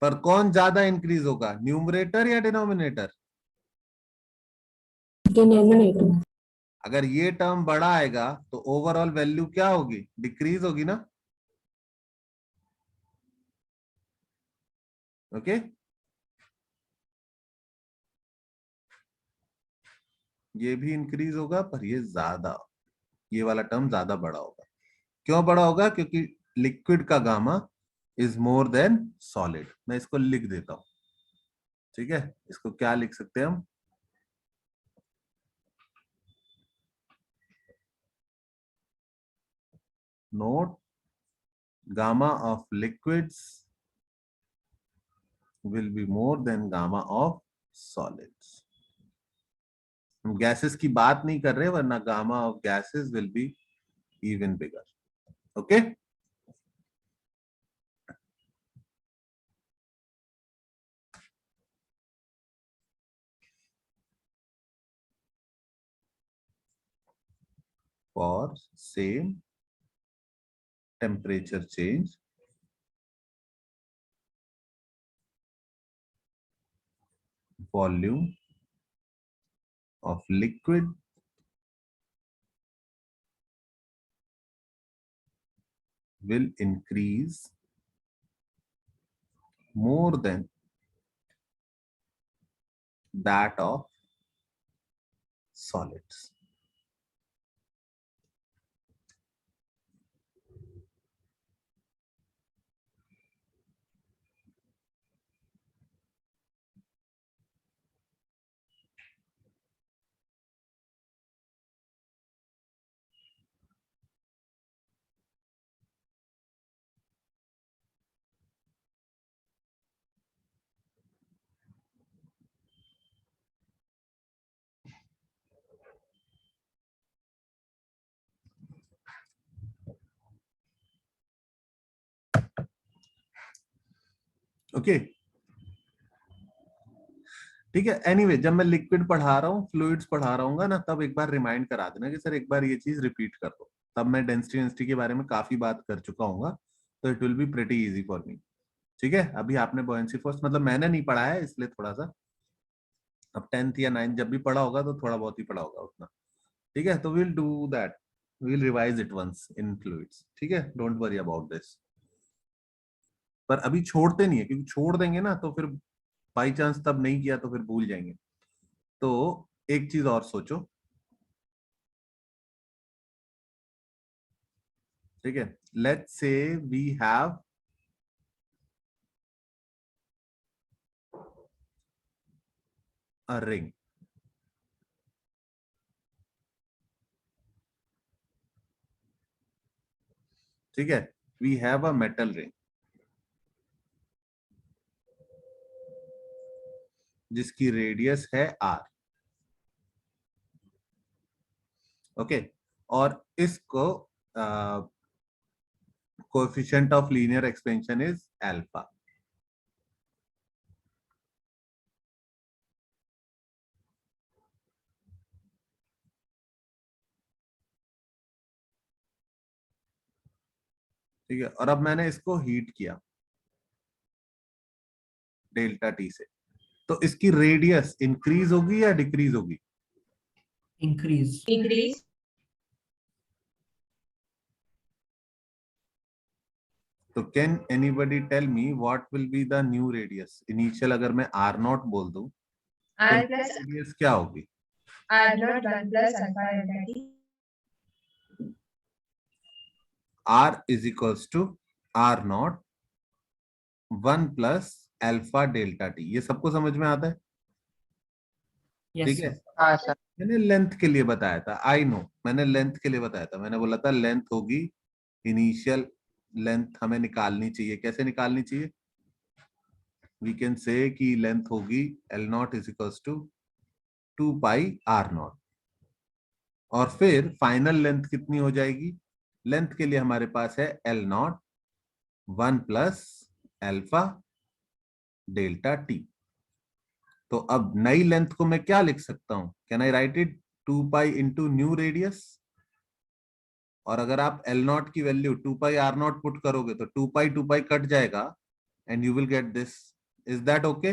पर कौन ज्यादा इंक्रीज होगा, न्यूमरेटर या डिनोमिनेटर? डिनोमिनेटर। अगर ये टर्म बड़ा आएगा तो ओवरऑल वैल्यू क्या होगी, डिक्रीज होगी ना। ओके ये भी इंक्रीज होगा पर ये वाला टर्म ज्यादा बड़ा होगा। क्यों बड़ा होगा, क्योंकि लिक्विड का gamma is more than solid. मैं इसको लिख देता हूं, ठीक है। इसको क्या लिख सकते हैं हम, note gamma of liquids will be more than gamma of solids. हम गैसेस की बात नहीं कर रहे, वरना gamma of gases will be even bigger. Okay for same temperature change volume of liquid will increase more than that of solids. Okay ठीक है। एनीवे जब मैं लिक्विड पढ़ा रहा हूँ, फ्लूइड्स पढ़ा रहा हूँ ना, तब एक बार रिमाइंड करा देना कि सर एक बार ये चीज रिपीट कर दो। तब मैं डेंसिटी के बारे में काफी बात कर चुका हूँ, तो it will be pretty easy for me. ठीक है, अभी आपने बॉयंसी फोर्स मतलब मैंने नहीं पढ़ा है, इसलिए थोड़ा सा, अब 10th या 9th जब भी पढ़ा होगा तो थोड़ा बहुत ही पढ़ा होगा उतना। ठीक है, तो will do that, will revise it once in fluids. ठीक है, डोंट वरी अबाउट दिस। पर अभी छोड़ते नहीं है, क्योंकि छोड़ देंगे ना तो फिर बाई चांस तब नहीं किया तो फिर भूल जाएंगे। तो एक चीज और सोचो, ठीक है, let's say we have a ring. ठीक है, we have a metal ring जिसकी रेडियस है r। ओके और इसको coefficient of linear expansion is alpha. ठीक है, और अब मैंने इसको हीट किया डेल्टा टी से, तो इसकी रेडियस इंक्रीज होगी या डिक्रीज होगी? इंक्रीज। इंक्रीज। तो can anybody tell me what will be the new radius initial? अगर मैं आर नॉट बोल दूं तो R plus रेडियस क्या होगी? R naught 1 plus alpha delta t. r is equals to r naught 1 plus alpha delta t. ये सबको समझ में आता है? यस ठीक है, सर। हाँ सर। मैंने लेंथ के लिए बताया था, आई नो, मैंने लेंथ के लिए बताया था। मैंने बोला था लेंथ होगी, इनिशियल लेंथ हमें निकालनी चाहिए। कैसे निकालनी चाहिए? वी कैन से कि लेंथ होगी l naught is equals to 2 pi r naught, और फिर फाइनल लेंथ कितनी हो जाएगी? लेंथ के लिए हमारे पास है L naught 1 plus alpha delta T. तो अब नई लेंथ को मैं क्या लिख सकता हूं? Can I write it 2 pi into new radius? और अगर आप एल नॉट की value 2 pi r naught put करोगे तो 2 पाई कट जाएगा and you will get this Is that okay?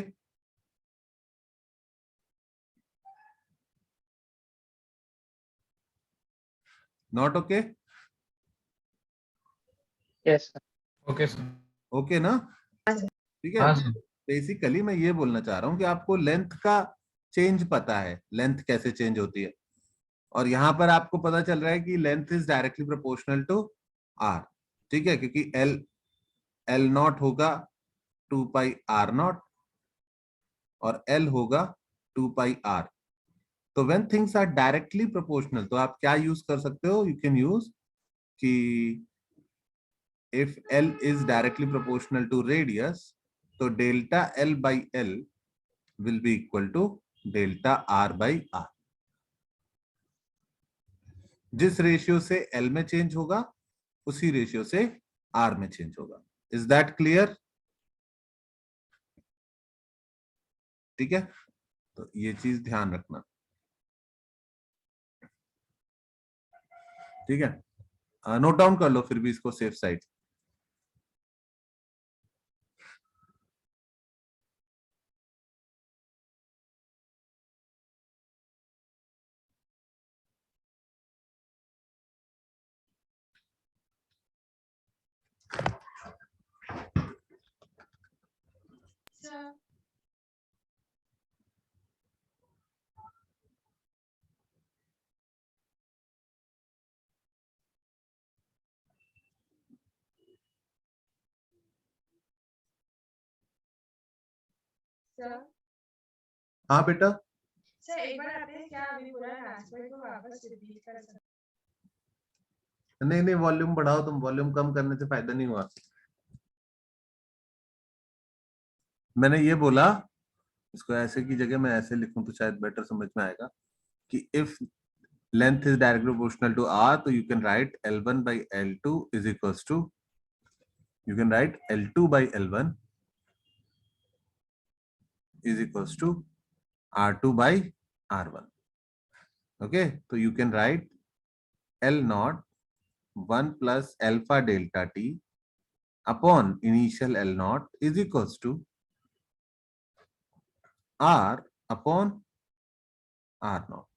Not okay? Yes, sir. Okay sir. Okay ना? ठीक है। हाँ सर। बेसिकली मैं ये बोलना चाह रहा हूं कि आपको लेंथ का चेंज पता है, लेंथ कैसे चेंज होती है, और यहां पर आपको पता चल रहा है कि length is directly proportional to r. ठीक है, क्योंकि एल नॉट होगा 2 पाई आर नॉट और एल होगा 2 पाई आर। तो when things are directly proportional तो आप क्या यूज कर सकते हो, यू कैन यूज कि if L is directly proportional to radius, तो delta L by L will be equal to delta R by R. जिस रेशियो से L में चेंज होगा उसी रेशियो से R में चेंज होगा। Is that clear? ठीक है, तो ये चीज ध्यान रखना। ठीक है, नोट डाउन कर लो फिर भी इसको सेफ साइड। Sir. Sir. हाँ बेटा, सर एक बार आपने क्या अभी पूरा ट्रांसफर को वापस रिपीट कर सकते नहीं नहीं वॉल्यूम बढ़ाओ, तुम वॉल्यूम कम करने से फायदा नहीं हुआ। मैंने ये बोला, इसको ऐसे की जगह मैं ऐसे लिखूं तो शायद बेटर समझ में आएगा कि if length is directly proportional to r, तो you can write L1 by L2 is equals to, you can write L2 by L1 is equals to R2 by R1. Okay, so you can write L naught 1 plus alpha delta t upon initial L naught is equals to R upon R naught,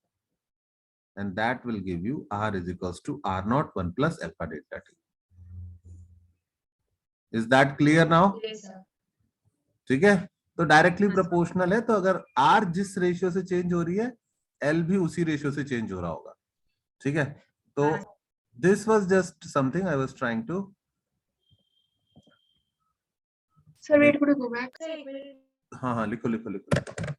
and that will give you R is equals to R naught 1 plus alpha delta t. Is that clear now? हैं सर। ठीक है, तो डायरेक्टली प्रोपोर्शनल है, तो अगर R जिस रेशियो से चेंज हो रही है L भी उसी रेशियो से चेंज हो रहा होगा। ठीक है, तो this was just something I was trying to. Sir, wait, could you go back? सर एक मिनट। हाँ हाँ लिखो लिखो लिखो।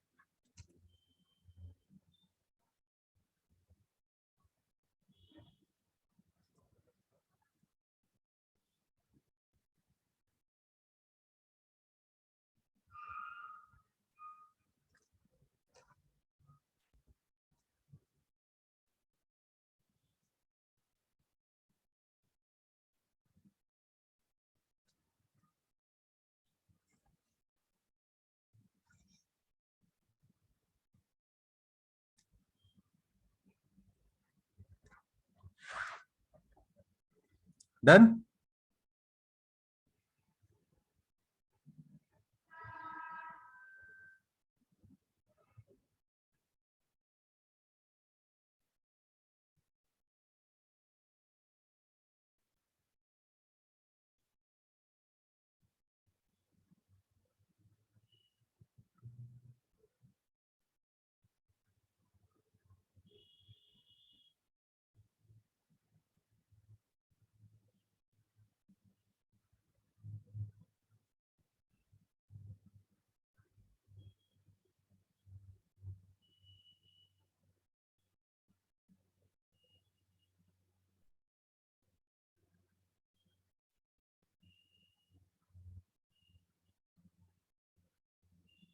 डन।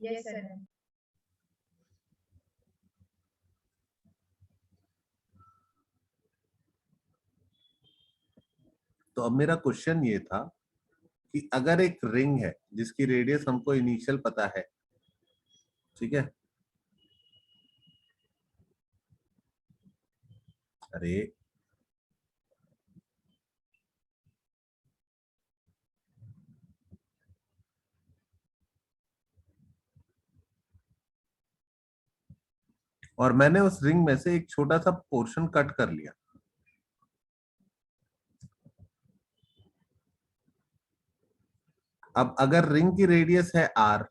Yes sir. तो अब मेरा क्वेश्चन ये था कि अगर एक रिंग है जिसकी रेडियस हमको इनिशियल पता है, ठीक है, अरे और मैंने उस रिंग में से एक छोटा सा पोर्शन कट कर लिया। अब अगर रिंग की रेडियस है r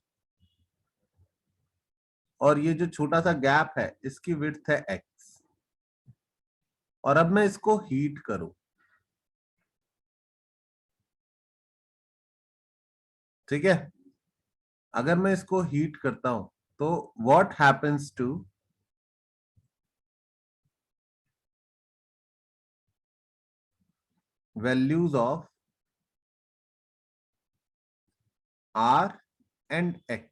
और ये जो छोटा सा गैप है इसकी विड्थ है x, और अब मैं इसको हीट करूं, ठीक है, अगर मैं इसको हीट करता हूं तो what happens to values of r and x?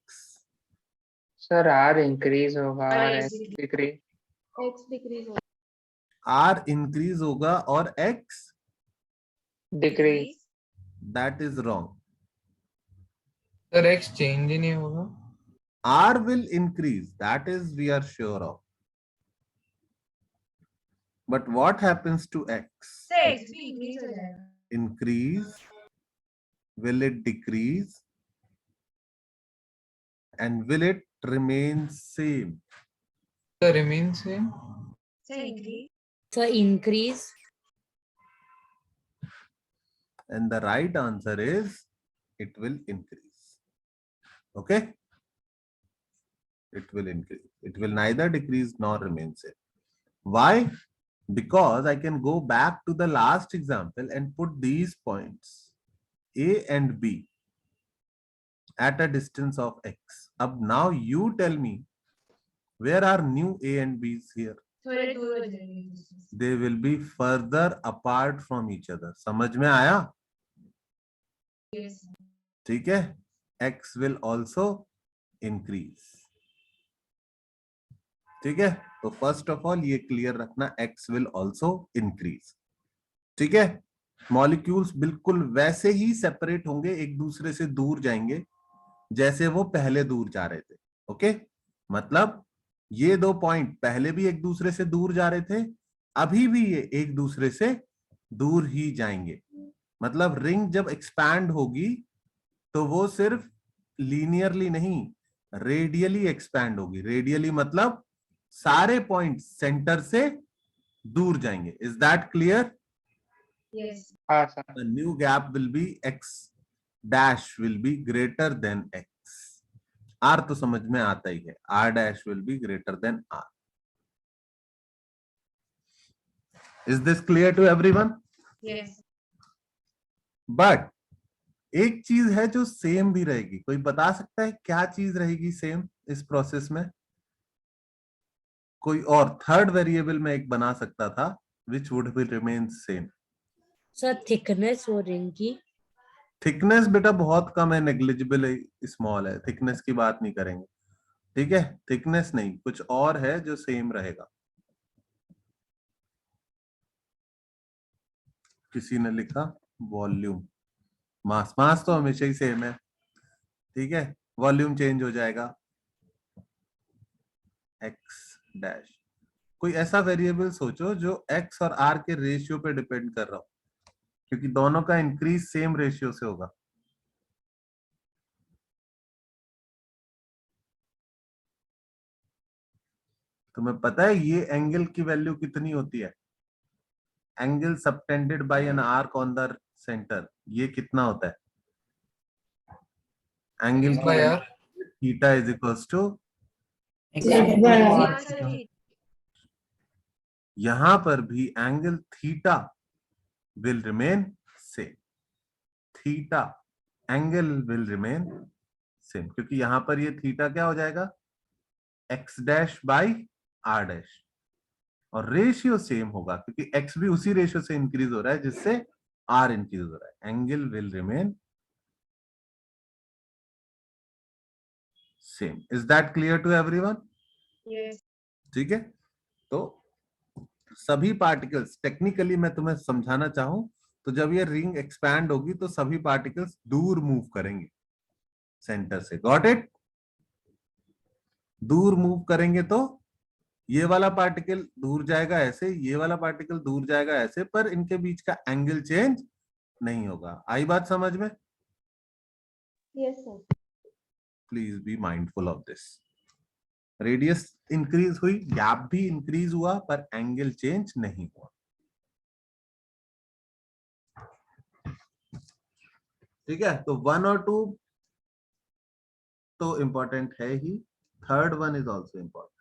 Sir R increase होगा और और X X decrease. X decrease हो r इंक्रीज होगा और x decrease. That is wrong. Sir X change ही नहीं होगा। r will increase, that is we are sure of, but what happens to x? तो X भी increase हो जाएगा। Increase, will it decrease, and will it remain same? Sir remain same. So increase. Sir, increase. And the right answer is it will increase. Okay, it will increase, it will neither decrease nor remain same. Why? Because I can go back to the last example and put these points a and b at a distance of x. Ab now you tell me, where are new a and b's here? थोड़े दूर हो जाएंगे। They will be further apart from each other. समझ में आया? Yes. ठीक है, x will also increase. ठीक है, तो फर्स्ट ऑफ ऑल ये क्लियर रखना, x will also increase. ठीक है, मॉलिक्यूल्स बिल्कुल वैसे ही सेपरेट होंगे, एक दूसरे से दूर जाएंगे जैसे वो पहले दूर जा रहे थे। ओके, मतलब ये दो पॉइंट पहले भी एक दूसरे से दूर जा रहे थे, अभी भी ये एक दूसरे से दूर ही जाएंगे। मतलब रिंग जब एक्सपैंड होगी तो वो सिर्फ लीनियरली नहीं, रेडियली एक्सपैंड होगी। रेडियली मतलब सारे पॉइंट सेंटर से दूर जाएंगे। Is that clear? Yes. हाँ sir. The new gap will be x dash will be greater than x. r तो समझ में आता ही है, r dash will be greater than r. Is this clear to everyone? Yes. But एक चीज है जो सेम भी रहेगी, कोई बता सकता है क्या चीज रहेगी सेम इस प्रोसेस में? कोई और थर्ड वेरिएबल में एक बना सकता था which would be remain same. Sir, thickness वो रिंग की। थिकनेस बेटा बहुत कम है, नेग्लिजिबल है, स्मॉल है, थिकनेस की बात नहीं करेंगे। ठीक है, थिकनेस नहीं, कुछ और है जो सेम रहेगा। किसी ने लिखा वॉल्यूम, मास, मास तो हमेशा ही सेम है। ठीक है, वॉल्यूम चेंज हो जाएगा, एक्स डैश। कोई ऐसा वेरिएबल सोचो जो एक्स और आर के रेशियो पे डिपेंड कर रहा हो, क्योंकि दोनों का इंक्रीज सेम रेशियो से होगा। तुम्हें पता है ये एंगल की वैल्यू कितनी होती है? Angle subtended bye an arc on the centre, ये कितना होता है? एंगल की थीटा इज इक्वल्स टू, यहां पर भी angle theta will remain same. Theta angle will remain same, क्योंकि यहां पर ये थीटा क्या हो जाएगा? X dash by r dash, और रेशियो सेम होगा क्योंकि एक्स भी उसी रेशियो से इंक्रीज हो रहा है जिससे आर इंक्रीज हो रहा है। Angle will remain same. Is that clear to everyone? Yes. ठीक है, तो सभी पार्टिकल्स, टेक्निकली मैं तुम्हें समझाना चाहूं तो जब ये रिंग एक्सपैंड होगी तो सभी पार्टिकल्स दूर मूव करेंगे सेंटर से। Got it? दूर मूव करेंगे तो ये वाला पार्टिकल दूर जाएगा ऐसे, ये वाला पार्टिकल दूर जाएगा ऐसे, पर इनके बीच का एंगल चेंज नहीं होगा। आई बात समझ में? Yes sir. Please be mindful of this. Radius increase हुई, गैप भी इंक्रीज हुआ, पर एंगल चेंज नहीं हुआ। ठीक है, तो 1 और 2 तो इंपॉर्टेंट है ही, third one is also important.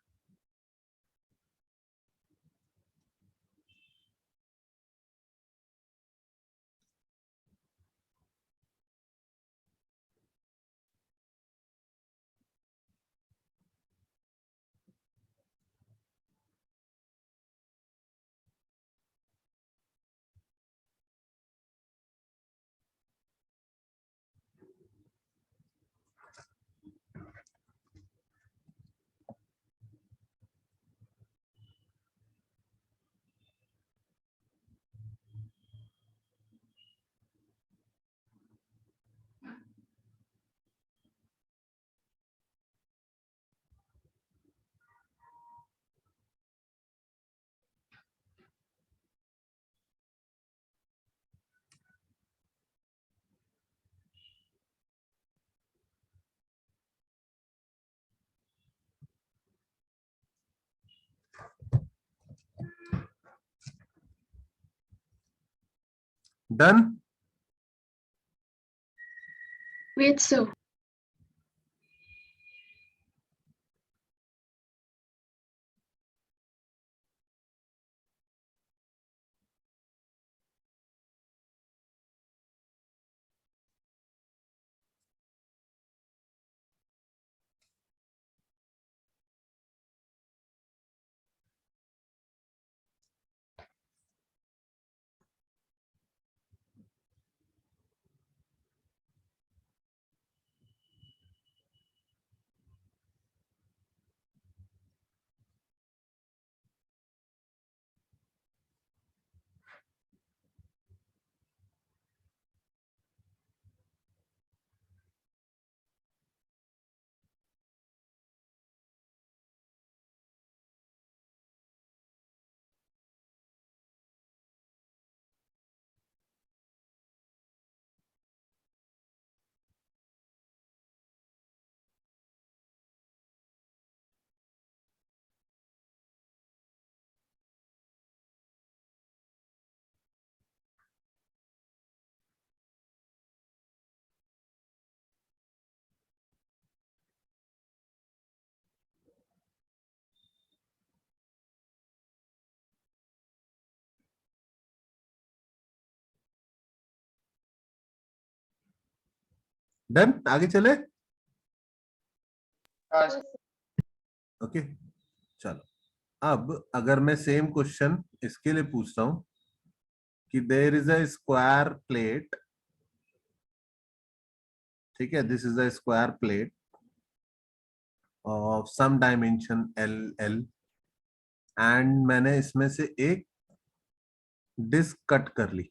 Done. Wait, sir. Done, आगे चले। हाँ ओके, चलो। अब अगर मैं सेम क्वेश्चन इसके लिए पूछता हूं कि there is a square plate, ठीक है, this is a square plate of some dimension l l, and मैंने इसमें से एक डिस्क कट कर ली।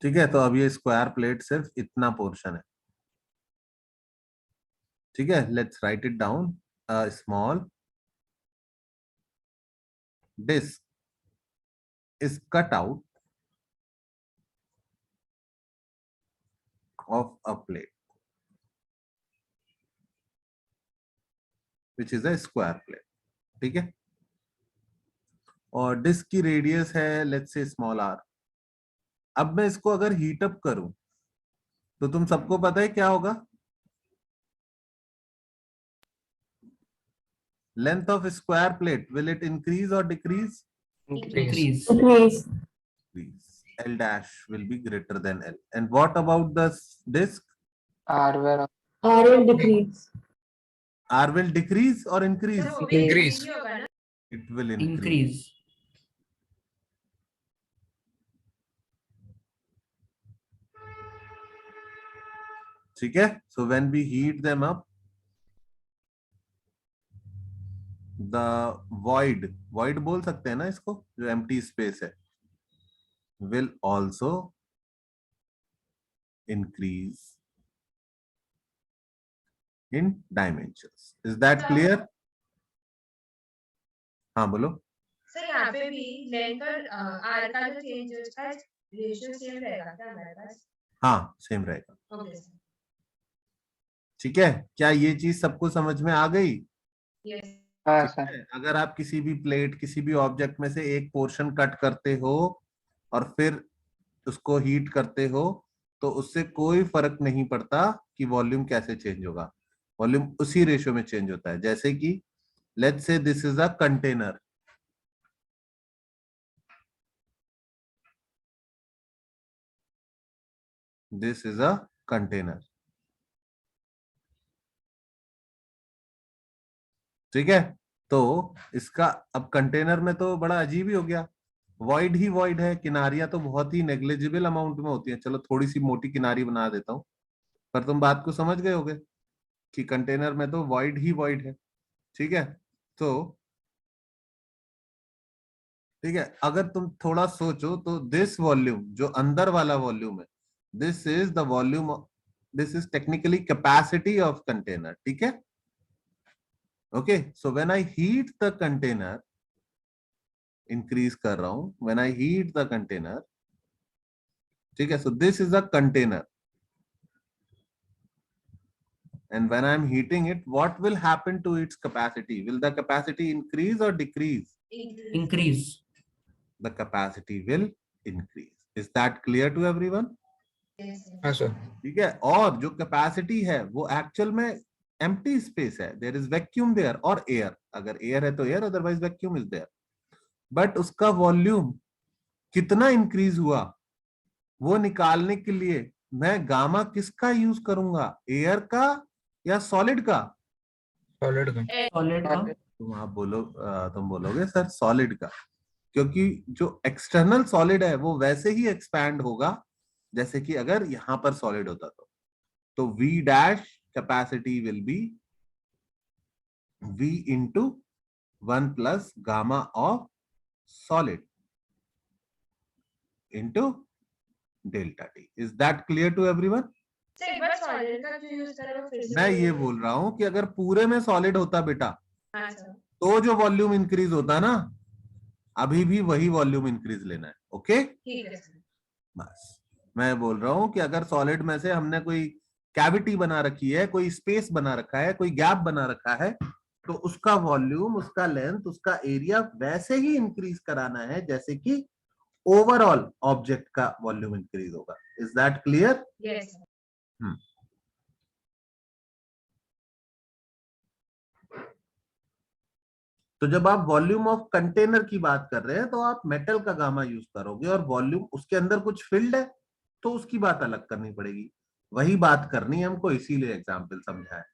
ठीक है, तो अब ये स्क्वायर प्लेट सिर्फ इतना पोर्शन है। ठीक है, let's write it down. A small disc is cut out of a plate which is a square plate। ठीक है, और डिस्क की रेडियस है लेट्स से स्मॉल आर। अब मैं इसको अगर हीट अप करूं तो तुम सबको पता है क्या होगा? Length of square plate, will it increase और decrease? increase. Increase. L dash will be greater than L. And what about the disk? R where R will decrease. R will decrease or increase? Sir वो भी increase ही होगा ना? It will increase। Increase. ठीक है, so when we heat them up, the void बोल सकते हैं ना इसको, जो empty space है, will also increase in dimensions। is that clear? हाँ बोलो। सर यहाँ पे भी लेंथ और आर का जो चेंज है उसका रेशियो सेम रहेगा क्या हमारे पास? हाँ, सेम रहेगा। Okay sir. ठीक है, क्या ये चीज सबको समझ में आ गई? Yes. हाँ ठीक सर। है, अगर आप किसी भी प्लेट किसी भी ऑब्जेक्ट में से एक पोर्शन कट करते हो और फिर उसको हीट करते हो तो उससे कोई फर्क नहीं पड़ता कि वॉल्यूम कैसे चेंज होगा, वॉल्यूम उसी रेशियो में चेंज होता है। जैसे कि let's say this is a container, this is a container, ठीक है। तो इसका अब कंटेनर में तो बड़ा अजीब ही हो गया, वॉइड ही वॉइड है, किनारियां तो बहुत ही नेग्लिजिबल अमाउंट में होती हैं, चलो थोड़ी सी मोटी किनारी बना देता हूं, पर तुम बात को समझ गए होगे कि कंटेनर में तो वॉइड ही वॉइड है, ठीक है। तो ठीक है, अगर तुम थोड़ा सोचो तो दिस वॉल्यूम जो अंदर वाला वॉल्यूम है, this is the volume, this is technically capacity of container, ठीक है। Okay, so when I heat the container, increase कर रहा हूं, when I heat the container, ठीक है, so this is a container and when I'm heating it, what will happen to its capacity? Will the capacity increase or decrease? Increase. The capacity will increase. Is that clear to everyone? Yes. हाँ सर। ठीक है, और जो कैपेसिटी है वो एक्चुअल में एम्प्टी स्पेस है, देयर इज वैक्यूम देयर और एयर, अगर एयर है तो air, otherwise vacuum is there, but उसका वॉल्यूम कितना इंक्रीज हुआ वो निकालने के लिए मैं गामा किसका यूज करूंगा, एयर का या सॉलिड का? सॉलिड का। Solid का. तुम बोलोगे सर सॉलिड का, क्योंकि जो एक्सटर्नल सॉलिड है वो वैसे ही एक्सपैंड होगा जैसे कि अगर यहां पर सॉलिड होता तो V dash capacity will be V into 1 plus gamma of solid into delta t. Is that clear to everyone? Sir एक बार सॉलिड का जो यूज कर रहे हो फिर से मैं ये बोल रहा हूं कि अगर पूरे में सॉलिड होता बेटा हाँ सर तो जो वॉल्यूम इंक्रीज होता ना, अभी भी वही वॉल्यूम इंक्रीज लेना है, ओके। ठीक है सर बस मैं बोल रहा हूं कि अगर सॉलिड में से हमने कोई कैविटी बना रखी है, कोई स्पेस बना रखा है, कोई गैप बना रखा है, तो उसका वॉल्यूम, उसका लेंथ, उसका एरिया वैसे ही इंक्रीज कराना है जैसे कि ओवरऑल ऑब्जेक्ट का वॉल्यूम इंक्रीज होगा। Is that clear? Yes sir तो जब आप वॉल्यूम ऑफ कंटेनर की बात कर रहे हैं तो आप मेटल का गामा यूज करोगे, और वॉल्यूम उसके अंदर कुछ फिल्ड है तो उसकी बात अलग करनी पड़ेगी, वही बात करनी है हमको, इसीलिए एग्जाम्पल समझा है।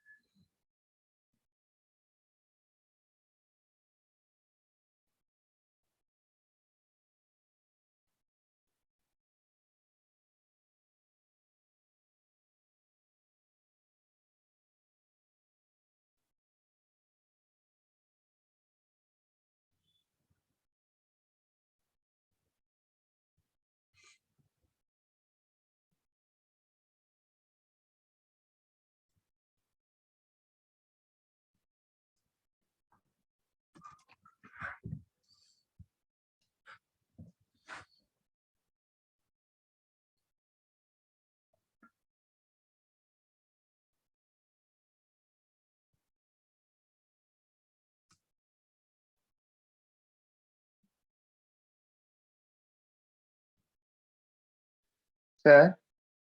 सर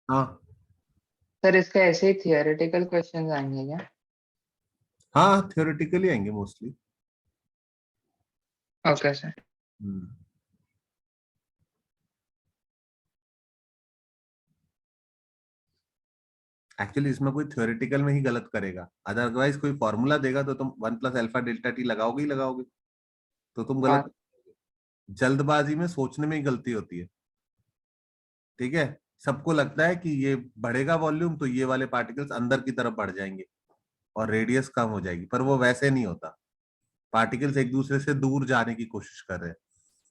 हाँ सर इसका ऐसे ही थियोरेटिकल क्वेश्चंस आएंगे क्या? हाँ, थियोरेटिकली आएंगे मोस्टली। Okay sir. एक्चुअली इसमें कोई थ्योरेटिकल में ही गलत करेगा, अदरवाइज कोई फॉर्मूला देगा तो तुम 1 प्लस अल्फा डेल्टा टी लगाओगे ही लगाओगे, तो तुम हाँ गलत। जल्दबाजी में सोचने में ही गलती होती है, ठीक है। सबको लगता है कि ये बढ़ेगा वॉल्यूम तो ये वाले पार्टिकल्स अंदर की तरफ बढ़ जाएंगे और रेडियस कम हो जाएगी, पर वो वैसे नहीं होता। पार्टिकल्स एक दूसरे से दूर जाने की कोशिश कर रहे हैं।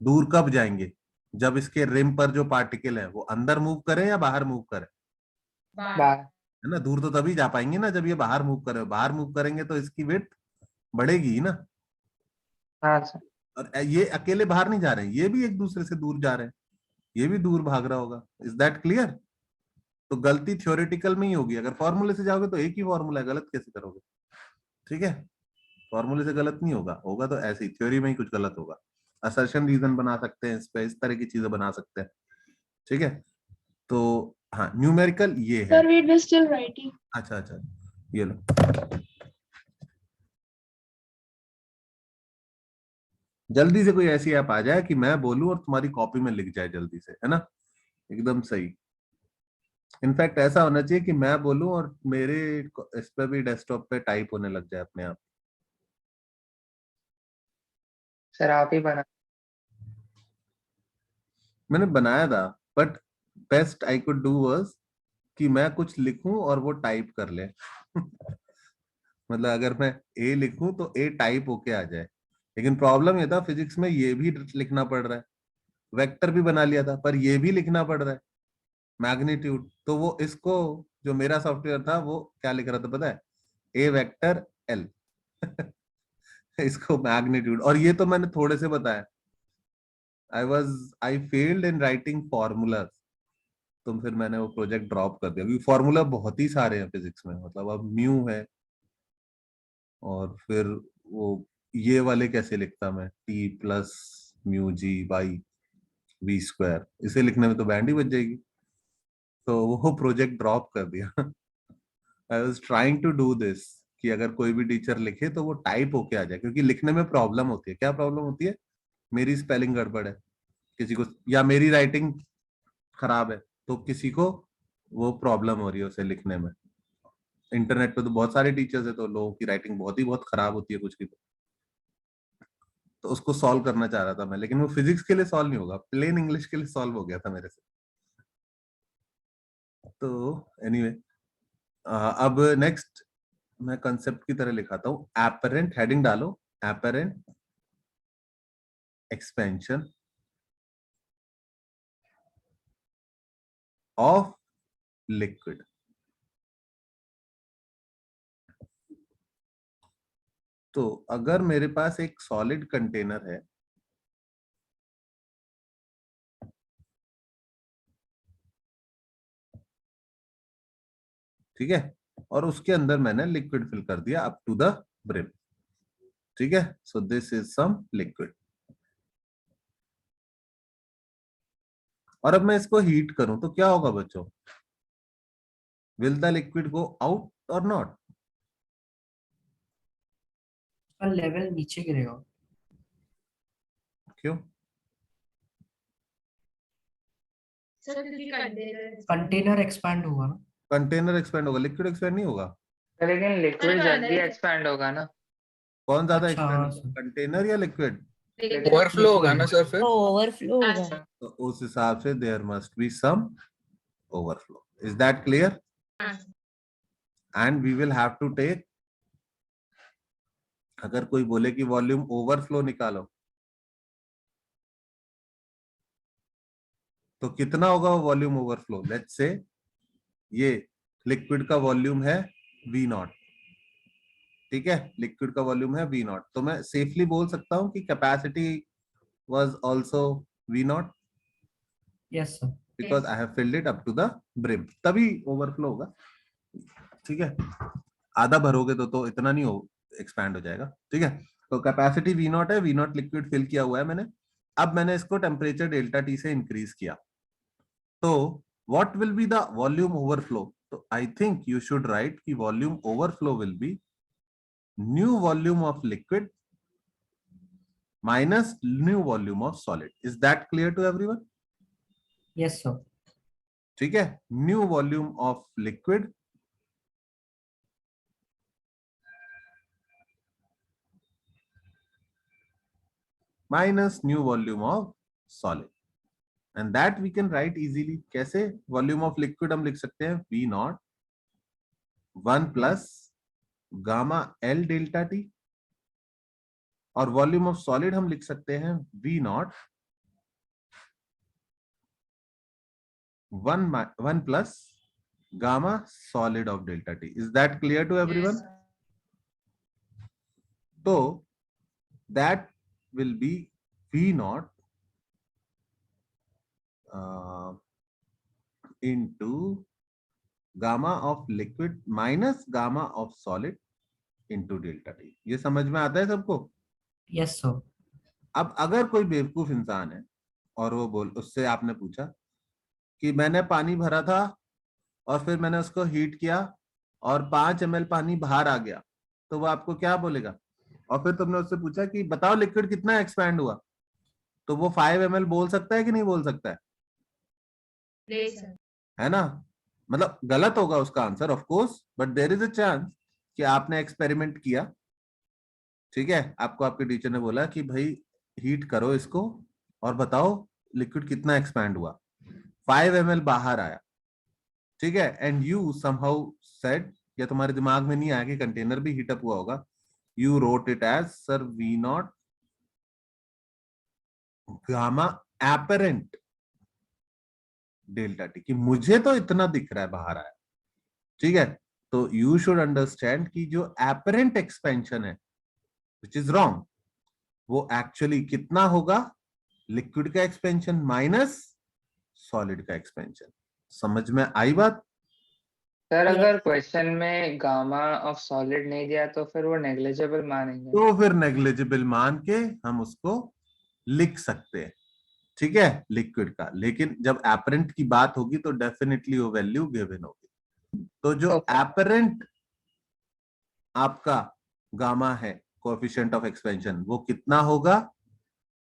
दूर कब जाएंगे? जब इसके रिम पर जो पार्टिकल है वो अंदर मूव करें या बाहर मूव करें, बाहर। है ना। दूर तो तभी जा पाएंगे ना जब ये बाहर मूव करें, बाहर मूव करेंगे तो इसकी विड्थ बढ़ेगी ही ना। हाँ सर। और ये अकेले बाहर नहीं जा रहे हैं, ये भी एक दूसरे से दूर जा रहे हैं, ये भी दूर भाग रहा होगा। Is that clear? तो गलती थ्योरेटिकल में ही होगी। अगर फॉर्मूले से जाओगे तो एक ही फॉर्मूला है, गलत कैसे करोगे? ठीक है, फॉर्मूले से गलत नहीं होगा, होगा तो ऐसे ही थ्योरी में ही कुछ गलत होगा। असर्शन रीजन बना सकते हैं इस पे, इस तरह की चीजें बना सकते हैं। ठीक है, तो हाँ न्यूमेरिकल ये है। Sir, we are still writing. अच्छा अच्छा, ये लो। जल्दी से कोई ऐसी ऐप आ जाए कि मैं बोलूं और तुम्हारी कॉपी में लिख जाए जल्दी से, है ना, एकदम सही। इनफैक्ट ऐसा होना चाहिए कि मैं बोलूं और मेरे इस पे भी डेस्कटॉप पे टाइप होने लग जाए अपने आप। सर आप ही बना। मैंने बनाया था, but best I could do was कि मैं कुछ लिखूं और वो टाइप कर ले। मतलब अगर मैं ए लिखूं तो ए टाइप होके आ जाए। लेकिन प्रॉब्लम ये था फिजिक्स में, ये भी लिखना पड़ रहा है। वेक्टर भी बना लिया था पर ये भी लिखना पड़ रहा है, मैग्नीट्यूड। तो वो इसको, जो मेरा सॉफ्टवेयर था वो क्या लिख रहा था पता है, ए वेक्टर एल। इसको मैग्नीट्यूड, और ये तो मैंने थोड़े से बताया। I failed in writing formula. तो फिर मैंने वो प्रोजेक्ट ड्रॉप कर दिया, क्योंकि फॉर्मूला बहुत ही सारे हैं फिजिक्स में। मतलब अब म्यू है, और फिर वो ये वाले कैसे लिखता मैं, t plus mu g by v square, इसे लिखने में तो बैंड ही बज जाएगी। तो वो प्रोजेक्ट ड्रॉप कर दिया। I was trying to do this कि अगर कोई भी टीचर लिखे तो वो टाइप होके आ जाए, क्योंकि लिखने में प्रॉब्लम होती है। क्या प्रॉब्लम होती है? मेरी स्पेलिंग गड़बड़ है किसी को, या मेरी राइटिंग खराब है, तो किसी को वो प्रॉब्लम हो रही है उसे लिखने में। इंटरनेट पे तो बहुत सारे टीचर्स है, तो लोगों की राइटिंग बहुत खराब होती है कुछ की। तो उसको सॉल्व करना चाह रहा था मैं, लेकिन वो फिजिक्स के लिए सॉल्व नहीं होगा, प्लेन इंग्लिश के लिए सॉल्व हो गया था मेरे से। तो एनीवे अब नेक्स्ट मैं कंसेप्ट की तरह लिखाता हूं। एपरेंट, हेडिंग डालो, एपरेंट एक्सपेंशन ऑफ लिक्विड। तो अगर मेरे पास एक सॉलिड कंटेनर है, ठीक है, और उसके अंदर मैंने लिक्विड फिल कर दिया अप टू द ब्रिम, ठीक है, so this is some liquid. और अब मैं इसको हीट करूं तो क्या होगा बच्चों? Will the liquid go out और नॉट? का लेवल नीचे गिरेगा। क्यों? सर क्योंकि कंटेनर कंटेनर एक्सपैंड होगा ना। कंटेनर एक्सपेंड होगा, लिक्विड एक्सपेंड नहीं होगा। लेकिन लिक्विड तो जल्दी अंदर- एक्सपैंड होगा ना। कौन ज्यादा अच्छा, एक्सपेंड हाँ होगा, सर। कंटेनर या लिक्विड? ओवरफ्लो होगा ना सर फिर। तो ओवरफ्लो हाँ, होगा। सर। तो उस हिसाब से there must be some overflow. Is that clear? हाँ, and we will have to take, अगर कोई बोले कि वॉल्यूम ओवरफ्लो निकालो, तो कितना होगा वॉल्यूम ओवरफ्लो? लेट्स से ये लिक्विड का वॉल्यूम है वी नॉट, ठीक है, लिक्विड का वॉल्यूम है वी नॉट, तो मैं सेफली बोल सकता हूं कि capacity was also v naught, yes sir. Because I have filled it up to the brim, तभी ओवरफ्लो होगा। ठीक है, आधा भरोगे तो इतना नहीं हो, एक्सपैंड हो जाएगा। ठीक है, तो कैपेसिटी वी नॉट है, वी नॉट लिक्विड फिल किया हुआ है मैंने। अब मैंने इसको टेम्परेचर डेल्टा टी से इंक्रीज किया, तो what will be the volume overflow? तो I think you should write कि volume overflow will be new volume of liquid minus new volume of solid. Is that clear to everyone? Yes sir. ठीक है, new volume of liquid minus new volume of solid, and that we can write easily. कैसे? वॉल्यूम ऑफ लिक्विड हम लिख सकते हैं V not 1 plus gamma L delta T, और वॉल्यूम ऑफ सॉलिड हम लिख सकते हैं V not 1 plus gamma solid of delta t. Is that clear to everyone? तो that will be V naught into gamma of liquid minus gamma of solid into delta t. ये समझ में आता है सबको? Yes, sir. अब अगर कोई बेवकूफ इंसान है और वो उससे आपने पूछा कि मैंने पानी भरा था और फिर मैंने उसको हीट किया और 5 ml पानी बाहर आ गया, तो वो आपको क्या बोलेगा? और फिर तुमने उससे पूछा कि बताओ लिक्विड कितना एक्सपैंड हुआ, तो वो 5 ml बोल सकता है कि नहीं बोल सकता है? नहीं सर। है ना? मतलब गलत होगा उसका answer of course, but there is a chance कि आपने एक्सपेरिमेंट किया, ठीक है, आपको आपके टीचर ने बोला कि भाई हीट करो इसको और बताओ लिक्विड कितना एक्सपैंड हुआ, 5 ml बाहर आया, ठीक है, एंड यू समहाउ सेड, या तुम्हारे दिमाग में नहीं आया कि कंटेनर भी हीट अप हुआ होगा, you wrote it as sir v naught gamma apparent delta t, कि मुझे तो इतना दिख रहा है बाहर आया, ठीक है। तो यू शुड अंडरस्टैंड कि जो एपरेंट एक्सपेंशन है विच इज रॉन्ग, वो एक्चुअली कितना होगा? लिक्विड का एक्सपेंशन माइनस सॉलिड का एक्सपेंशन। समझ में आई बात? सर अगर क्वेश्चन में गामा ऑफ सॉलिड नहीं दिया तो फिर वो नेग्लिजिबल मानेंगे। तो फिर नेग्लिजिबल मान के हम उसको लिख सकते हैं, ठीक है, लिक्विड का। लेकिन जब एपरेंट की बात होगी तो डेफिनेटली वो वैल्यू गिवन होगी। तो जो Okay. एपरेंट आपका गामा है, कोएफिशिएंट ऑफ एक्सपेंशन, वो कितना होगा?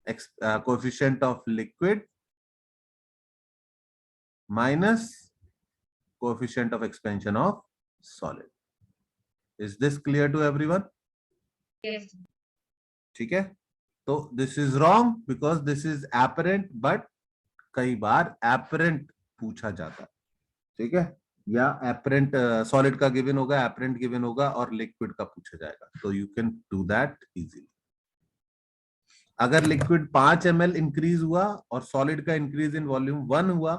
Coefficient of liquid minus coefficient of expansion of solid. Is this clear to everyone? Yes. ठीक है, तो this is wrong because this is apparent, but कई बार एपरेंट पूछा जाता है, ठीक है, या एपरेंट सॉलिड का गिवन होगा, एपरेंट गिवन होगा और लिक्विड का पूछा जाएगा, तो you can do that easily. अगर लिक्विड 5 ml इंक्रीज हुआ और सॉलिड का इंक्रीज इन वॉल्यूम 1 हुआ,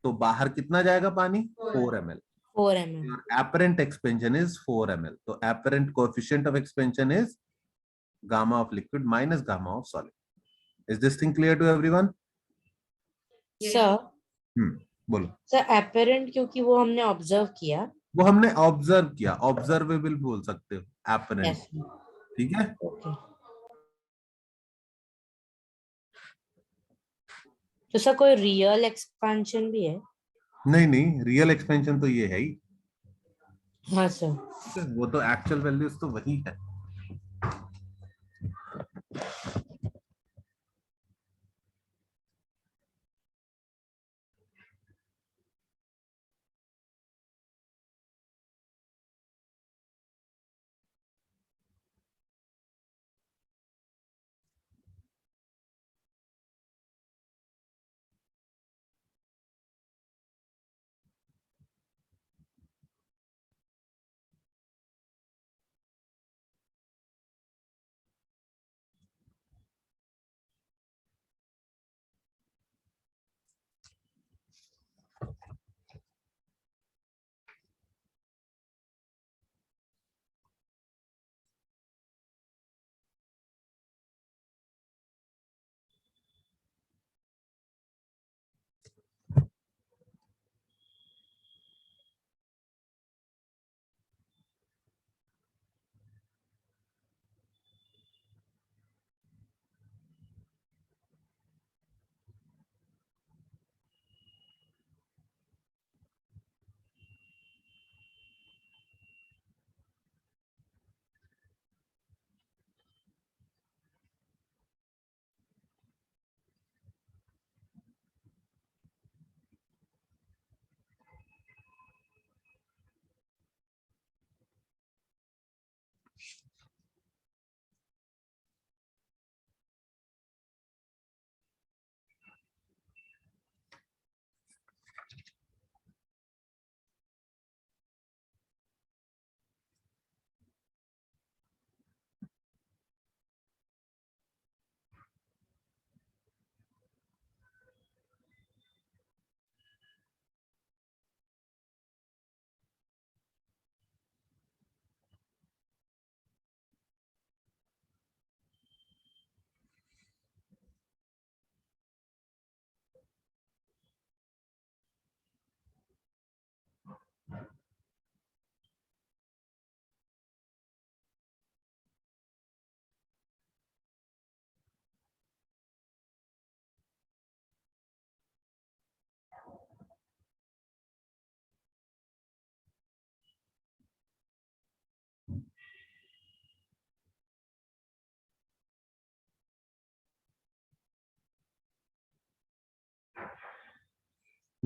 तो बाहर कितना जाएगा पानी? 4 ml। 4 mm. Your apparent expansion is 4 ml. So apparent coefficient of expansion is gamma of liquid minus gamma of solid. Is this thing clear to everyone? Sir बोलो। सर apparent क्योंकि वो हमने ऑब्जर्व किया। वो हमने ऑब्जर्व किया, ऑब्जर्वेबल बोल सकते हो apparent, Yes, sir. ठीक है। Okay. तो सर कोई रियल एक्सपेंशन भी है? नहीं नहीं, रियल एक्सपेंशन तो ये है ही, हाँ सर। वो तो एक्चुअल वैल्यूज तो वही है।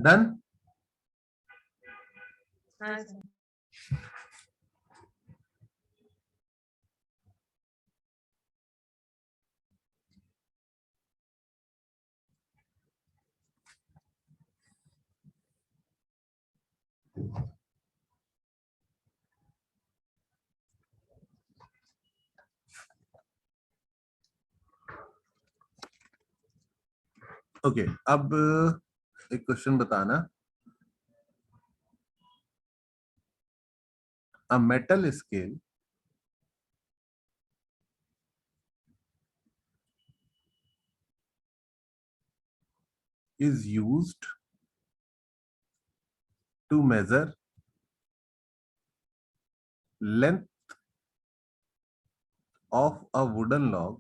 डन। हाँ सर। ओके, अब एक क्वेश्चन बताना। A metal scale is used to measure length of a wooden log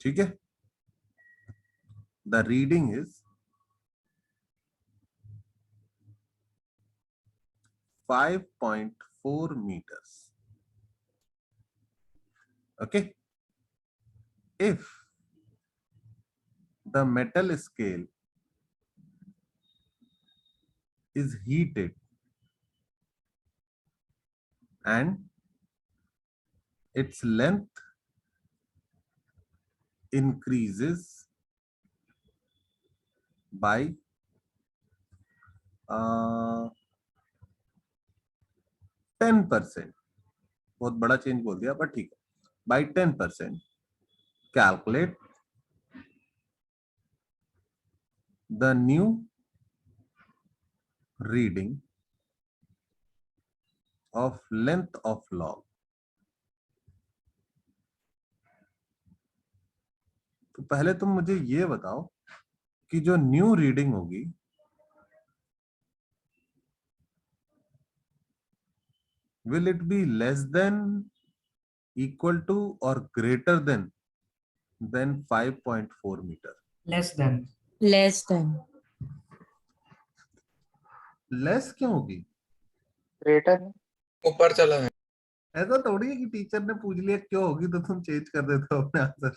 ठीक है। The reading is 5.4 meters. Okay. If the metal scale is heated and its length increases by 10%, बहुत बड़ा चेंज बोल दिया पर ठीक है, by 10%, calculate the new reading of length of log. तो पहले तुम मुझे ये बताओ कि जो न्यू रीडिंग होगी will it be less than, equal to or greater than 5.4 meter? Less than. Less than. Less क्यों होगी? ग्रेटर ऊपर चला है। ऐसा थोड़ी है कि टीचर ने पूछ लिया क्यों होगी तो तुम चेंज कर देते हो अपने आंसर।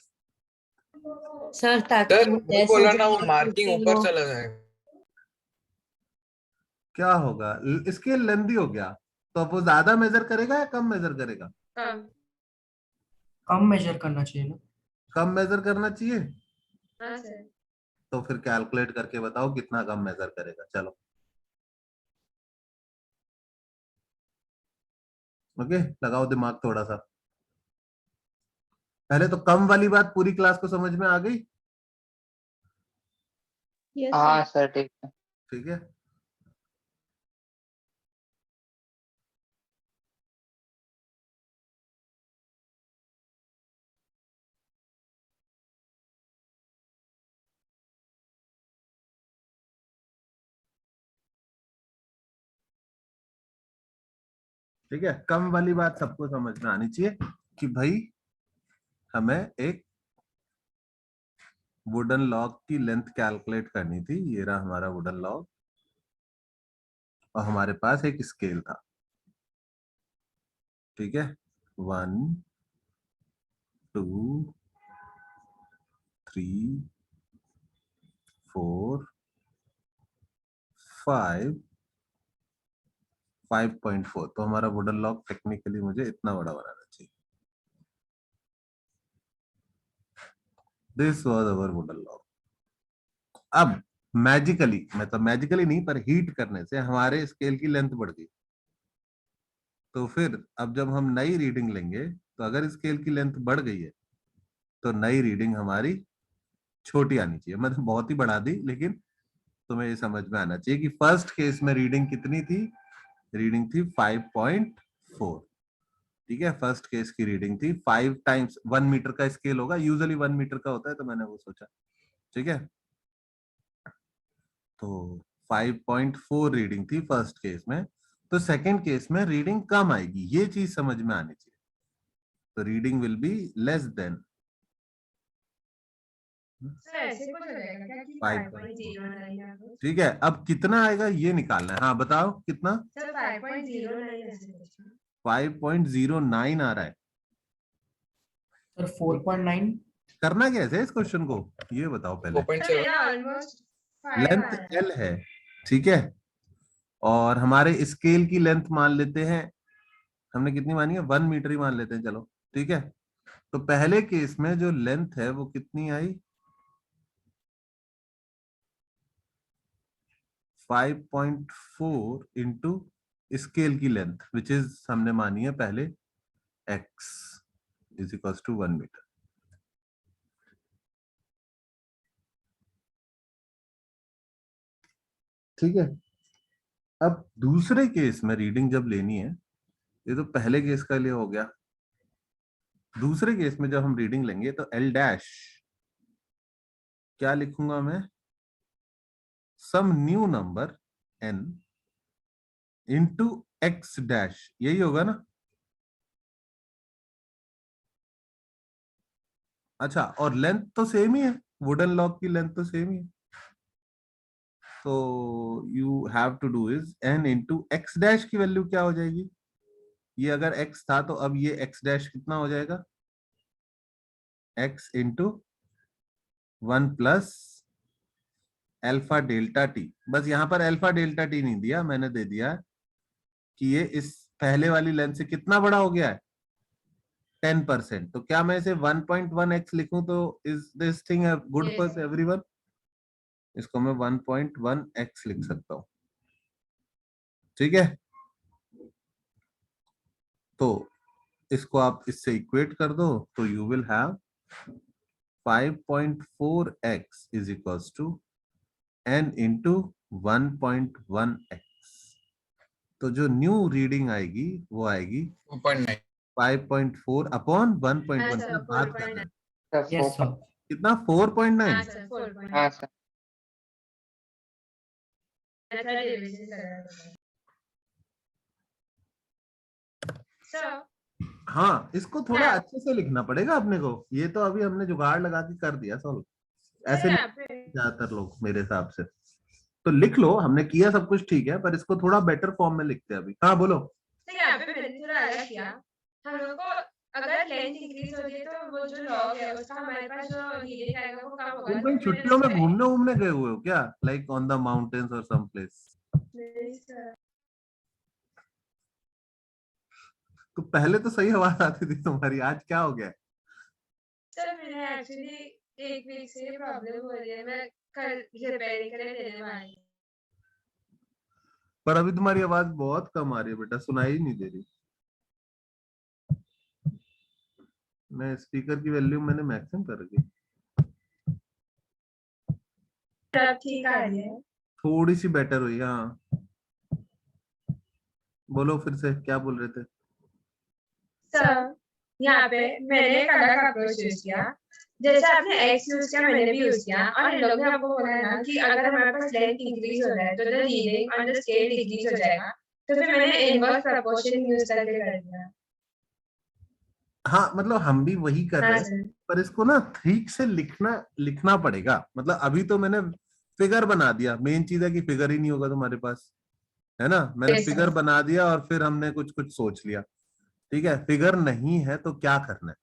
सर ताकि सर वो वो less बोला हो ना, वो जाए, मार्किंग क्योंकि ऊपर वो- चला जाएगा। क्या होगा? इसके लेंदी हो गया तो अब वो ज्यादा मेजर करेगा या कम मेजर करेगा? कम। कम मेजर करना चाहिए ना। कम मेजर करना चाहिए। हाँ सर। तो फिर कैलकुलेट करके बताओ कितना कम मेजर करेगा। चलो ओके, लगाओ दिमाग थोड़ा सा। पहले तो कम वाली बात पूरी क्लास को समझ में आ गई? हाँ सर ठीक है। ठीक है। ठीक है, कम वाली बात सबको समझ में आनी चाहिए कि भाई हमें एक वुडन लॉग की लेंथ कैलकुलेट करनी थी। ये रहा हमारा वुडन लॉग और हमारे पास एक स्केल था। ठीक है, 1 2 3 4 5 5.4। तो हमारा वुडन लॉग टेक्निकली मुझे इतना बड़ा बनाना चाहिए। This was our wooden log. अब मैजिकली, मतलब मैजिकली नहीं पर हीट करने से हमारे स्केल की लेंथ बढ़ गई। तो फिर अब जब हम नई रीडिंग लेंगे तो अगर स्केल की लेंथ बढ़ गई है तो नई रीडिंग हमारी छोटी आनी चाहिए। मतलब बहुत ही बढ़ा दी, लेकिन तुम्हें ये समझ में आना चाहिए कि फर्स्ट केस में रीडिंग कितनी थी? रीडिंग थी 5.4। ठीक है, फर्स्ट केस की रीडिंग थी 5 टाइम्स 1 मीटर का स्केल होगा, यूजुअली 1 मीटर का होता है तो मैंने वो सोचा। ठीक है, तो 5.4 रीडिंग थी फर्स्ट केस में। तो सेकंड केस में रीडिंग कम आएगी, ये चीज समझ में आनी चाहिए। तो reading will be less than. Sir ऐसे कुछ हो जाएगा क्या कि 5.09? ठीक है, अब कितना आएगा ये निकालना है। हाँ बताओ कितना? सर 5.09 ऐसे कुछ। 5.09 आ रहा है। सर 4.9 करना कैसे है इस क्वेश्चन को, ये बताओ पहले। 4.7 मेरा ऑलमोस्ट 5 लेंथ एल है, ठीक है, और हमारे स्केल की लेंथ मान लेते हैं, हमने कितनी मानी है, 1 मीटर ही मान लेते हैं, चलो ठीक है। तो पहले केस में जो लेंथ है वो कितनी आई, 5.4 इंटू स्केल की लेंथ विच इज हमने मानी है पहले x is equal to 1 metre. ठीक है, अब दूसरे केस में रीडिंग जब लेनी है, ये तो पहले केस का लिए हो गया, दूसरे केस में जब हम रीडिंग लेंगे तो L डैश क्या लिखूंगा मैं, some new number n into x dash, यही होगा ना। अच्छा, और लेंथ तो सेम ही है, वुडन लॉक की लेंथ तो सेम ही है, तो you have to do is n into x dash की वैल्यू क्या हो जाएगी, ये अगर x था तो अब ये x डैश कितना हो जाएगा, x into 1 plus alpha delta T. बस यहाँ पर अल्फा डेल्टा टी नहीं दिया मैंने, दे दिया कि ये इस पहले वाली लेंथ से कितना बड़ा हो गया है, 10%। तो क्या मैं इसे 1.1x लिखूं तो is this thing good Yes. For everyone, इसको मैं 1.1x लिख सकता हूं, ठीक है। तो इसको आप इससे इक्वेट कर दो तो you will have 5.4x is equals to n into 1.1x। तो जो न्यू रीडिंग आएगी वो आएगी 2.9 5.4 अपॉन 1.1 हाँ, से सर, बात कर रहे हैं, सर यस सर। कितना 4.9। हाँ सर 4.9 हाँ सर। ऐसा डिवीजन कर रहा था सर। हाँ, इसको थोड़ा हाँ। अच्छे से लिखना पड़ेगा अपने को, ये तो अभी हमने जुगाड़ लगा के कर दिया सॉल्व, ऐसे यहाँ नहीं पे ज्यादातर लोग मेरे हिसाब से। तो लिख लो, हमने किया सब कुछ ठीक है, पर इसको थोड़ा बेटर फॉर्म में लिखते हैं अभी। हाँ बोलो। तो यहाँ पे मैंने थोड़ा अलग किया, हम लोग को अगर लेंथ इंक्रीज होती है तो वो जो लॉग है उसका हमारे पास जो रीडिंग आएगा वो कम होगा। तुम तो कहीं मैंने छुट्टियों में उसमें- घूमने घूमने गए हुए हो क्या, लाइक ऑन द माउंटेन्स और सम प्लेस? नहीं सर। तो पहले तो सही आवाज आती थी तुम्हारी, आज क्या हो गया? सर मैंने एक्चुअली एक वीक से ये प्रॉब्लम हो रही है, मैं कल रिपेयरिंग के लिए देने वाली हूँ। पर अभी तुम्हारी आवाज बहुत कम आ रही है बेटा, सुनाई ही नहीं दे रही। मैं स्पीकर की वैल्यू मैंने मैक्सिमम कर रखी है। अब ठीक आ रही है। थोड़ी सी बेटर हुई, हाँ बोलो फिर से, क्या बोल रहे थे? सर यहाँ पे मैंने एक अलग अप्रोच यूज किया, जैसे आपने एक्स यूज किया मैंने भी यूज किया, और इन लोगों ने आपको बोला है ना कि अगर हमारे पास लेंथ इंक्रीज हो रहा है तो the reading on the scale decrease हो जाएगा, तो फिर मैंने इनवर्स प्रोपोर्शन यूज करके कर दिया। हाँ मतलब हम भी वही कर रहे हाँ हैं, सर। पर इसको ना ठीक से लिखना पड़ेगा। मतलब अभी तो मैंने फिगर बना दिया, मेन चीज है कि फिगर ही नहीं होगा तुम्हारे पास, है ना। मैंने Yes, sir. फिगर बना दिया और फिर हमने कुछ कुछ सोच लिया, ठीक है। फिगर नहीं है तो क्या करना है,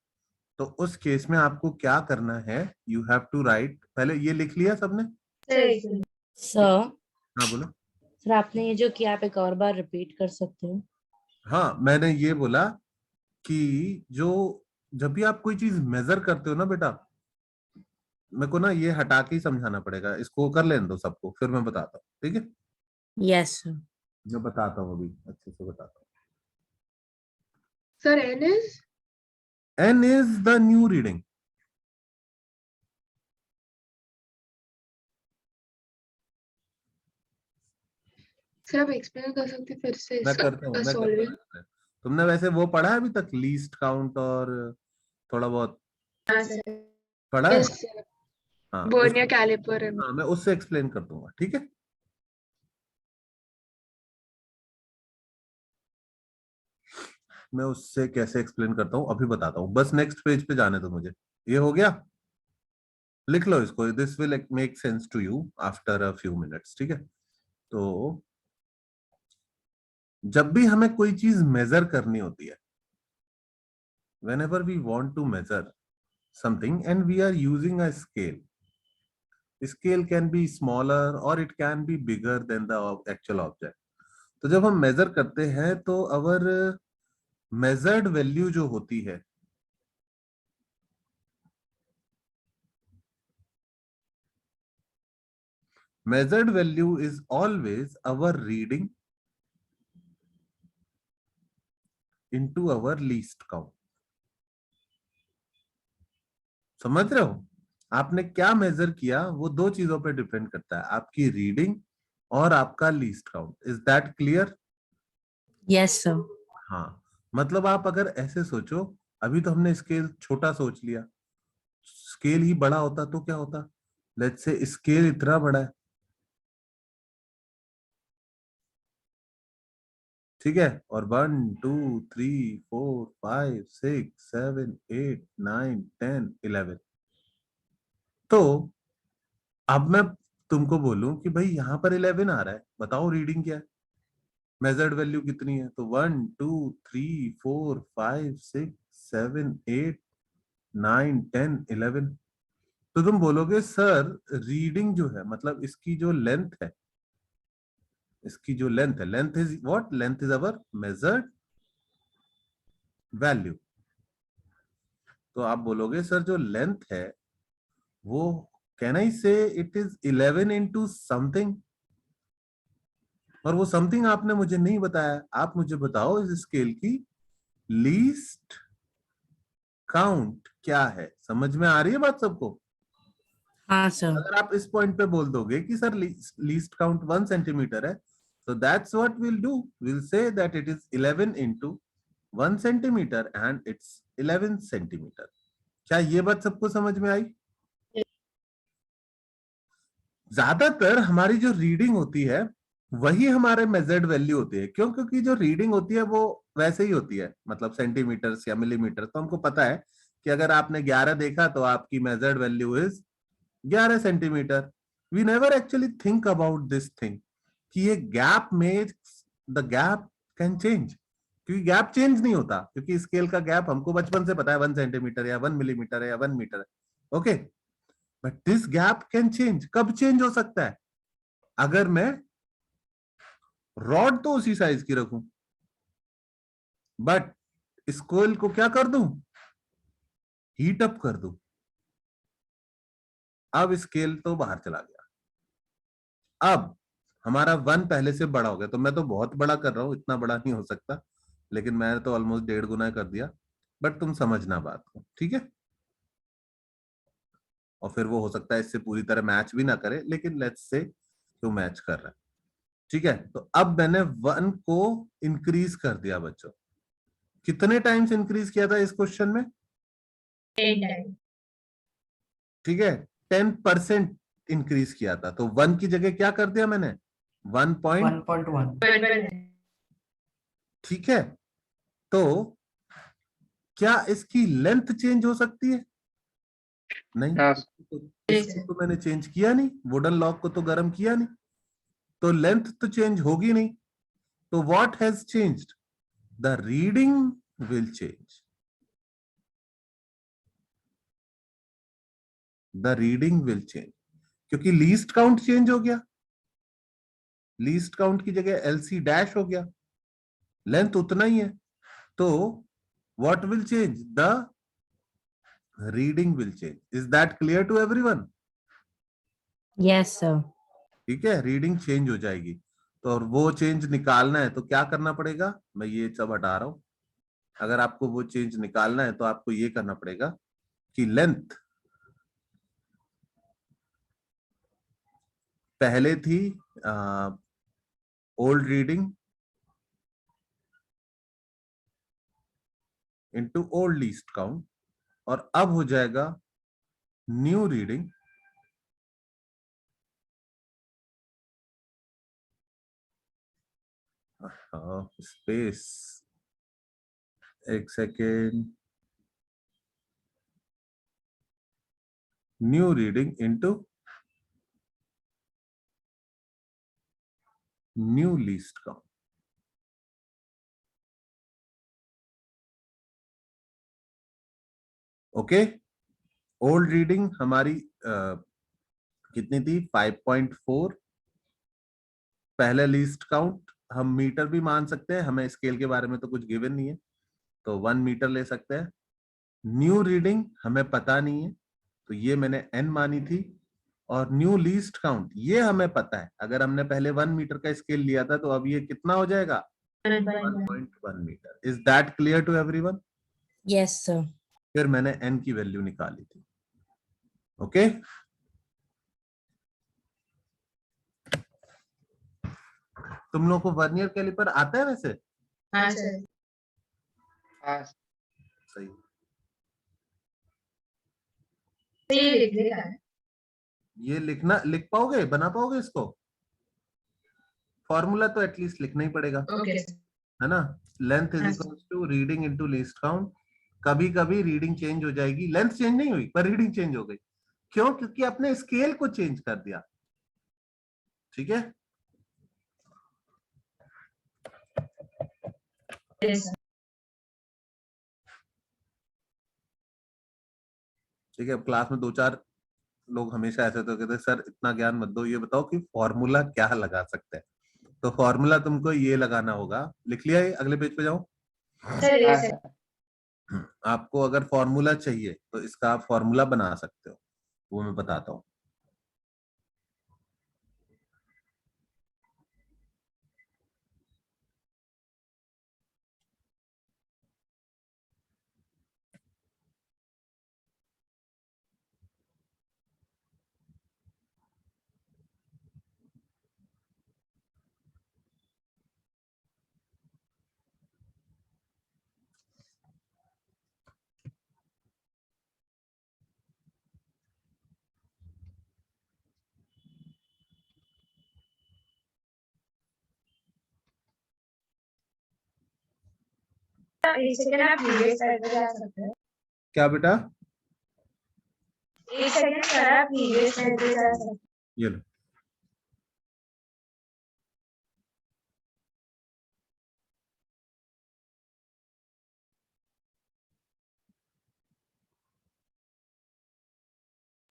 तो उस केस में आपको क्या करना है, यू हैव टू राइट, पहले ये लिख लिया सबने? सर हाँ बोलो। सर आपने ये जो किया आप एक और बार रिपीट कर सकते हो? हाँ मैंने ये बोला कि जो जब भी आप कोई चीज मेजर करते हो ना बेटा, मेरे को ना ये हटा के ही समझाना पड़ेगा, इसको कर लेने दो सबको, फिर मैं बताता हूँ, ठीक है। Yes sir. मैं बताता हूँ अभी अच्छे से बताता हूँ। Sir, N is n is the new reading. Sir आप एक्सप्लेन कर सकते हैं फिर से मैं करता हूँ, मैं करता सॉल्विंग? हूँ। तुमने वैसे वो पढ़ा है अभी तक, लीस्ट काउंट और थोड़ा बहुत हाँ सर। पढ़ा है? यस सर, हाँ वर्नियर कैलिपर है। हाँ मैं उससे एक्सप्लेन कर दूंगा, ठीक है। मैं उससे कैसे एक्सप्लेन करता हूँ अभी बताता हूँ, बस नेक्स्ट पेज पे जाने दो मुझे। ये हो गया, लिख लो इसको, this will make sense to you after a few minutes, ठीक है। तो जब भी हमें कोई चीज मेजर करनी होती है, whenever we want to measure, something and we are using a scale. Scale can be smaller or it can be bigger than the actual object. तो जब हम मेजर करते हैं तो our measured value जो होती है, measured value is always our reading into our least count. समझ रहे हो? आपने क्या मेजर किया वो दो चीजों पे डिपेंड करता है, आपकी रीडिंग और आपका least count. Is that clear? Yes, sir. हाँ, मतलब आप अगर ऐसे सोचो, अभी तो हमने स्केल छोटा सोच लिया, स्केल ही बड़ा होता तो क्या होता? लेट्स से स्केल इतना बड़ा है, ठीक है, और 1 2 3 4 5 6 7 8 9 10 11. तो अब मैं तुमको बोलूं कि भाई यहाँ पर 11 आ रहा है, बताओ रीडिंग क्या है, मेजर्ड वैल्यू कितनी है? तो 1 2 3 4 5 6 7 8 9 10 11. तो तुम बोलोगे सर रीडिंग जो है, मतलब इसकी जो लेंथ है, इसकी जो लेंथ है, length is what? Length is our measured value. तो आप बोलोगे सर जो लेंथ है वो, कैन आई से इट इज 11 इंटू समथिंग? और वो समथिंग आपने मुझे नहीं बताया. आप मुझे बताओ इस स्केल की लीस्ट काउंट क्या है. समझ में आ रही है बात सबको? हाँ सर. अगर आप इस पॉइंट पे बोल दोगे कि सर लीस्ट काउंट 1 सेंटीमीटर है, so that's what we'll do. We'll say that it is 11 into 1 centimeter and it's 11 centimeter. क्या ये बात सबको समझ में आई? ज्यादातर हमारी जो रीडिंग होती है वही हमारे मेजर्ड वैल्यू होती है. क्यों? क्योंकि जो रीडिंग होती है वो वैसे ही होती है, मतलब सेंटीमीटर्स या मिलीमीटर. तो हमको पता है कि अगर आपने 11 देखा तो आपकी measured value is 11 centimetre. We never actually think about this thing कि ये गैप में द गैप कैन चेंज, क्योंकि गैप चेंज नहीं होता, क्योंकि स्केल का गैप हमको बचपन से पता है 1 सेंटीमीटर या 1 मिलीमीटर या 1 metre. Okay, but this gap can change. कब चेंज हो सकता है? अगर मैं रॉड तो उसी साइज की रखूं, बट स्केल को क्या कर दूं? हीट अप कर दूं. अब स्केल तो बाहर चला गया. अब हमारा 1 पहले से बड़ा हो गया. तो मैं तो बहुत बड़ा कर रहा हूं, इतना बड़ा नहीं हो सकता, लेकिन मैंने तो ऑलमोस्ट 1.5 गुना कर दिया. बट तुम समझना बात को, ठीक है? और फिर वो हो सकता है इससे पूरी तरह मैच भी ना करे, लेकिन लेट्स से तो मैच कर रहा है, ठीक है? तो अब मैंने 1 को इंक्रीज कर दिया बच्चों. कितने टाइम्स इंक्रीज किया था इस क्वेश्चन में? 10 टाइम. ठीक है, 10% इंक्रीज किया था. तो 1 की जगह क्या कर दिया मैंने? 1. 1.1. ठीक है, तो क्या इसकी लेंथ चेंज हो सकती है? नहीं. हाँ। इसको तो मैंने चेंज किया नहीं, वुडन लॉक को तो गर्म किया नहीं, तो लेंथ तो चेंज होगी नहीं. तो what has changed? The reading will change. The reading will change, क्योंकि लीस्ट काउंट चेंज हो गया. लीस्ट काउंट की जगह एलसी डैश हो गया, लेंथ उतना ही है. तो what will change? The reading will change. Is that clear to everyone? Yes, sir. ठीक है, रीडिंग चेंज हो जाएगी. तो और वो चेंज निकालना है तो क्या करना पड़ेगा? मैं ये सब हटा रहा हूं. अगर आपको वो चेंज निकालना है तो आपको ये करना पड़ेगा कि लेंथ पहले थी old reading into old least count, और अब हो जाएगा न्यू रीडिंग स्पेस, एक second, new reading into new least count. Okay, old reading हमारी कितनी थी 5.4। पहले लीस्ट काउंट हम मीटर भी मान सकते हैं, हमें स्केल के बारे में तो कुछ गिवन नहीं है, तो 1 मीटर ले सकते हैं। न्यू रीडिंग हमें पता नहीं है, तो ये मैंने n मानी थी। और न्यू लीस्ट काउंट ये हमें पता है, अगर हमने पहले 1 मीटर का स्केल लिया था तो अब ये कितना हो जाएगा 1.1 metre. Is that clear to everyone? Yes, sir. फिर मैंने n की वैल्यू निकाली थी। ओके तुम लोग को वर्नियर कैलिपर आता है वैसे? हाँ सर। हाँ सही। तो ये लिख लिखा है। ये लिख पाओगे, बना पाओगे इसको? फॉर्मूला तो एटलीस्ट लिखना ही पड़ेगा, ओके है ना? लेंथ इज हाँ। Equals to reading into least count. कभी कभी रीडिंग चेंज हो जाएगी, लेंथ चेंज नहीं हुई पर रीडिंग चेंज हो गई। क्यों? क्योंकि आपने स्केल को चेंज कर दिया। ठीक है, यस सर। ठीक है। अब क्लास में 2-4 लोग हमेशा ऐसे तो कहते हैं सर इतना ज्ञान मत दो, ये बताओ कि फॉर्मूला क्या लगा सकते हैं। तो फॉर्मूला तुमको ये लगाना होगा। लिख लिया? ये अगले पेज पे जाओ। सर ये हाँ सर। सर। आपको अगर फॉर्मूला चाहिए तो इसका आप फॉर्मूला बना सकते हो, वो मैं बताता हूँ। एक सेकंड आप प्रीवियस स्लाइड पे जा सकते हैं। क्या बेटा? एक सेकंड सर आप प्रीवियस स्लाइड पे जा सकते हैं। ये लो।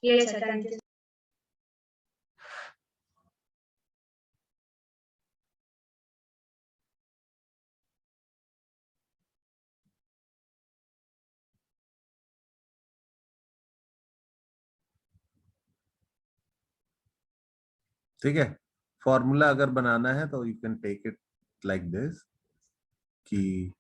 ये सर थैंक यू। ठीक है, फॉर्मूला अगर बनाना है तो you can take it like this कि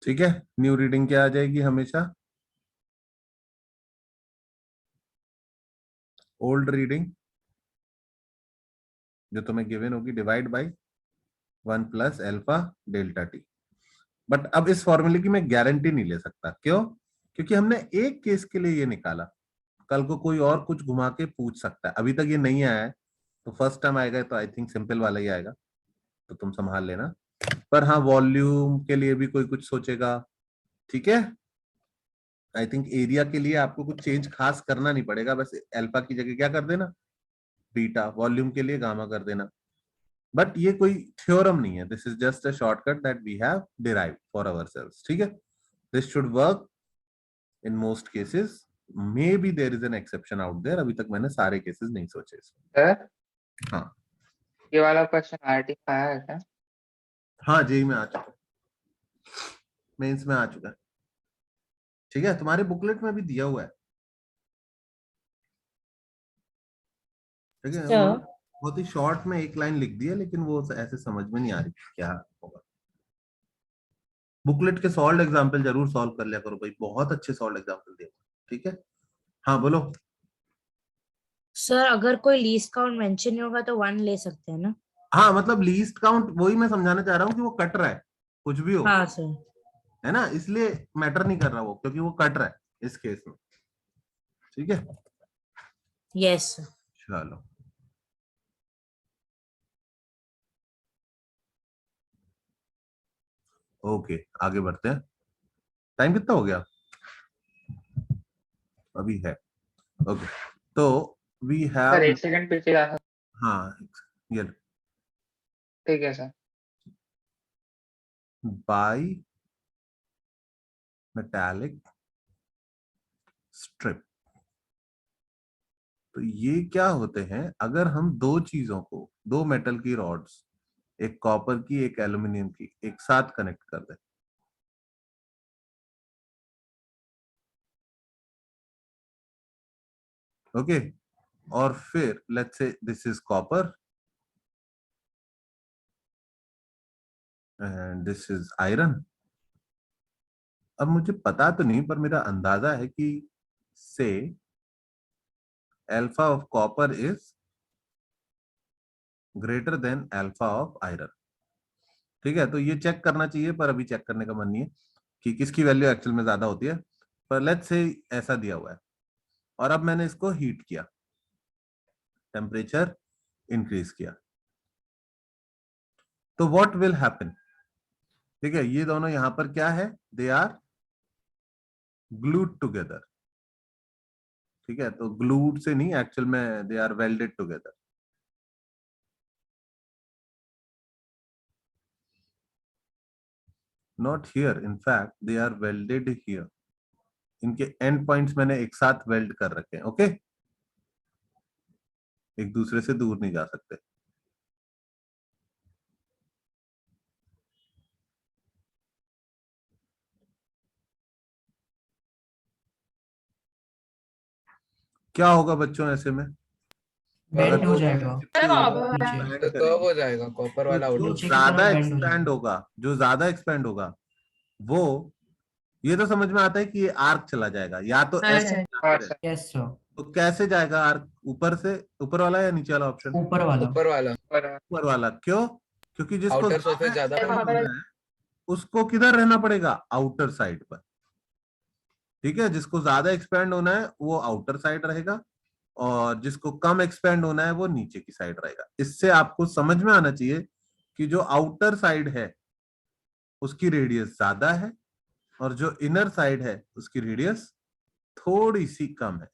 ठीक है, न्यू रीडिंग क्या आ जाएगी हमेशा? ओल्ड रीडिंग जो तुम्हें गिवन होगी divide by 1 plus alpha delta T. But अब इस फॉर्मूले की मैं गारंटी नहीं ले सकता। क्यों? क्योंकि हमने एक केस के लिए ये निकाला, कल को कोई और कुछ घुमा के पूछ सकता है। अभी तक ये नहीं आया है, तो फर्स्ट टाइम आएगा तो आई थिंक सिंपल वाला ही आएगा, तो तुम संभाल लेना। पर हाँ, वॉल्यूम के लिए भी कोई कुछ सोचेगा। ठीक है, आई थिंक एरिया के लिए आपको कुछ चेंज खास करना नहीं पड़ेगा, बस अल्फा की जगह क्या कर देना बीटा, वॉल्यूम के लिए गामा कर देना। बट ये कोई थ्योरम नहीं है, this is just a shortcut that we have derived for ourselves. ठीक है, this should work in most cases, maybe there is an exception out there. अभी तक मैंने सारे केसेस नहीं सोचे इसमें। सर हाँ ये वाला क्वेश्चन आरटी में आया है क्या? हाँ, जेई में आ चुका है, मेंस में आ चुका है। ठीक है, तुम्हारे बुकलेट में भी दिया हुआ है। ठीक है, Sir. उन्होंने बहुत ही शॉर्ट में एक लाइन लिख दी है, लेकिन वो ऐसे समझ में नहीं आ रही क्या होगा। बुकलेट के सॉल्व एग्जाम्पल जरूर सॉल्व कर लिया करो भाई, बहुत अच्छे सॉल्व एग्जाम्पल दिए। ठीक है, हाँ बोलो। सर अगर कोई लीस्ट काउंट मेंशन नहीं होगा तो 1 ले सकते हैं ना? हाँ मतलब लीस्ट काउंट, वही मैं समझाना चाह रहा हूँ कि वो कट रहा है, कुछ भी हो, हाँ सर। है ना, इसलिए मैटर नहीं कर रहा वो, क्योंकि वो कट रहा है इस केस में। ठीक है, यस सर। चलो ओके, आगे बढ़ते हैं। टाइम कितना हो गया? अभी है। ओके, तो वी सर हैव, 1 सेकंड पीछे जाना। हाँ ये ठीक है सर। By metallic strip. तो ये क्या होते हैं, अगर हम दो चीजों को, दो मेटल की रॉड्स, एक कॉपर की एक एल्यूमिनियम की, एक साथ कनेक्ट कर दें, ओके, और फिर let's say this is copper and this is iron. अब मुझे पता तो नहीं, पर मेरा अंदाजा है कि से alpha of copper is greater than alpha of iron. ठीक है, तो ये चेक करना चाहिए, पर अभी चेक करने का मन नहीं है कि किसकी वैल्यू एक्चुअल में ज्यादा होती है। पर लेट्स से ऐसा दिया हुआ है, और अब मैंने इसको हीट किया, टेम्परेचर इंक्रीज किया, तो व्हाट विल हैपन? ठीक है, ये दोनों यहां पर क्या है, दे आर ग्लूड टुगेदर। ठीक है, तो ग्लूड से नहीं, एक्चुअल में they are welded together. Not here, in fact they are welded here. इनके एंड पॉइंट्स मैंने एक साथ वेल्ड कर रखे हैं, ओके, एक दूसरे से दूर नहीं जा सकते। क्या होगा बच्चों ऐसे में? बेंड हो दो जाएगा चिपकी हुई कॉपर नीचे। expand तो करेंगे, कर्व हो जाएगा कॉपर तो वाला जो आउटर। नीचे की ज्यादा तरफ बेंड हो एक्सपैंड जाएगा। होगा, जो ज्यादा एक्सपैंड होगा, वो, ये तो समझ में आता है कि ये आर्क चला जाएगा, या तो हाँ ऐसे सर। हाँ जाते रहे। सर। Yes sir. तो कैसे जाएगा आर्क? ऊपर से, ऊपर वाला या नीचे वाला ऑप्शन? ऊपर वाला। ऊपर वाला ऊपर वाला। क्यों? क्योंकि जिसको आउटर ज्यादा सरफेस ज्यादा expand कॉपर होना है, उसको किधर रहना पड़ेगा? आउटर साइड पर। ठीक है, जिसको ज्यादा एक्सपैंड होना है वो आउटर साइड रहेगा, और जिसको कम एक्सपैंड होना है वो नीचे की साइड रहेगा। इससे आपको समझ में आना चाहिए कि जो आउटर साइड है उसकी रेडियस ज्यादा है, और जो इनर साइड है उसकी रेडियस थोड़ी सी कम है।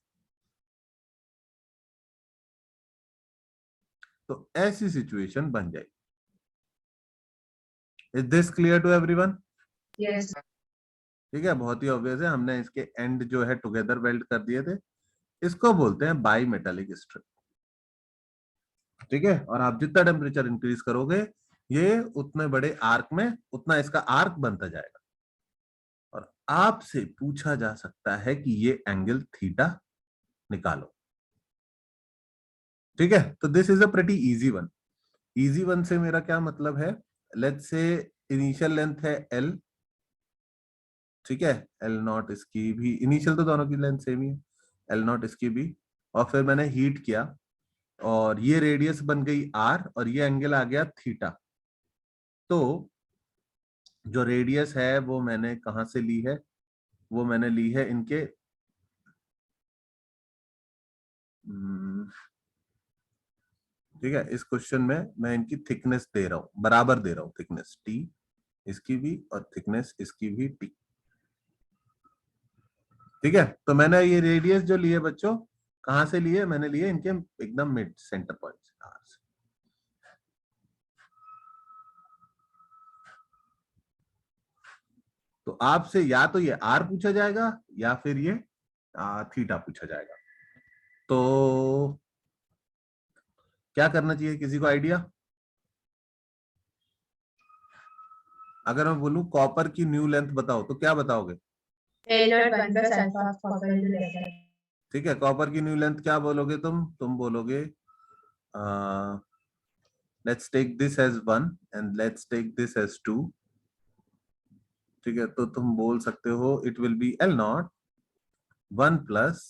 तो ऐसी सिचुएशन बन जाएगी। Is this clear to everyone? Yes. ठीक है, बहुत ही ऑब्वियस है, हमने इसके एंड जो है टुगेदर वेल्ड कर दिए थे। इसको बोलते हैं बाई मेटालिक स्ट्रिप। ठीक है, और आप जितना टेम्परेचर इंक्रीज करोगे, ये उतने बड़े आर्क में, उतना इसका आर्क बनता जाएगा। और आपसे पूछा जा सकता है कि ये एंगल थीटा निकालो। ठीक है, तो this is a pretty easy one. Easy one से मेरा क्या मतलब है, लेट्स से इनिशियल लेंथ है एल। ठीक है, एल नॉट इसकी भी, इनिशियल तो दोनों की लेंथ सेम ही है, एल नॉट इसकी भी, और फिर मैंने हीट किया, और ये रेडियस बन गई आर, और ये एंगल आ गया थीटा। तो जो रेडियस है वो मैंने कहां से ली है? वो मैंने ली है इनके, ठीक है, इस क्वेश्चन में मैं इनकी थिकनेस दे रहा हूं, बराबर दे रहा हूं थिकनेस, टी इसकी भी और थिकनेस इसकी भी टी। ठीक है, तो मैंने ये रेडियस जो लिए बच्चों, कहां से लिए? मैंने लिए इनके एकदम मिड सेंटर पॉइंट से, आर से। तो आपसे या तो ये आर पूछा जाएगा, या फिर ये थीटा पूछा जाएगा। तो क्या करना चाहिए, किसी को आइडिया? अगर मैं बोलूं कॉपर की न्यू लेंथ बताओ, तो क्या बताओगे? A naught 1 plus alpha of copper into delta. ठीक है, कॉपर की न्यू लेंथ क्या बोलोगे तुम बोलोगे, let's take this edge 1 and let's take this edge 2। ठीक है, तो तुम बोल सकते हो it will be L naught 1 plus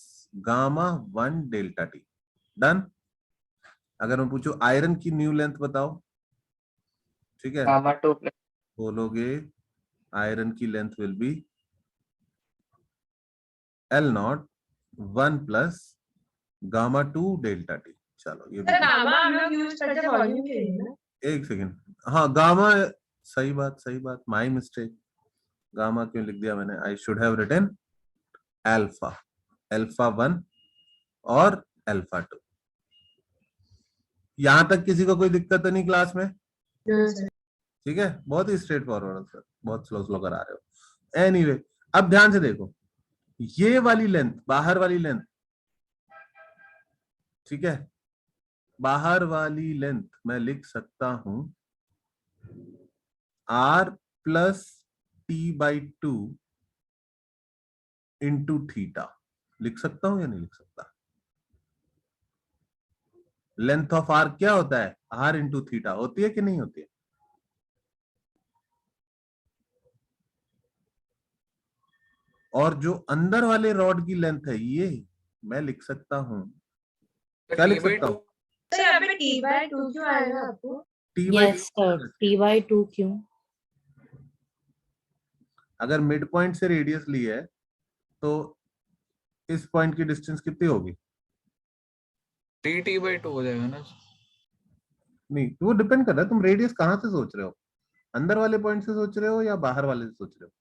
gamma 1 delta T. Done. अगर मैं पूछूं आयरन की न्यू लेंथ बताओ, ठीक है, गामा 2 प्लस बोलोगे आयरन की length will be L naught 1 plus gamma 2 delta T. चलो ये सर गामा हम लोग यूज करते वॉल्यूम के लिए ना। एक सेकेंड, हाँ गामा, सही बात, माई मिस्टेक, गामा क्यों लिख दिया मैंने, I should have written alpha, alpha 1 और अल्फा 2। यहां तक किसी को कोई दिक्कत तो नहीं क्लास में? ठीक है, बहुत ही स्ट्रेट फॉरवर्ड सर, बहुत स्लो करा रहे हो। एनीवे, अब ध्यान से देखो, ये वाली लेंथ, बाहर वाली लेंथ, ठीक है, बाहर वाली लेंथ मैं लिख सकता हूं r plus t/2 into theta, लिख सकता हूं या नहीं लिख सकता? लेंथ ऑफ r क्या होता है? r इंटू थीटा होती है कि नहीं होती है? और जो अंदर वाले रॉड की लेंथ है ये मैं लिख सकता हूं, क्या लिख सकता हूं? सर यहाँ पे t/2 क्यों आएगा आपको? यस सर, t/2 क्यों? अगर मिड पॉइंट से रेडियस ली है तो इस पॉइंट की डिस्टेंस कितनी होगी? t/2 हो जाएगा ना। नहीं, वो डिपेंड कर रहा है तुम रेडियस कहां से सोच रहे हो, अंदर वाले पॉइंट से सोच रहे हो या बाहर वाले से सोच रहे हो?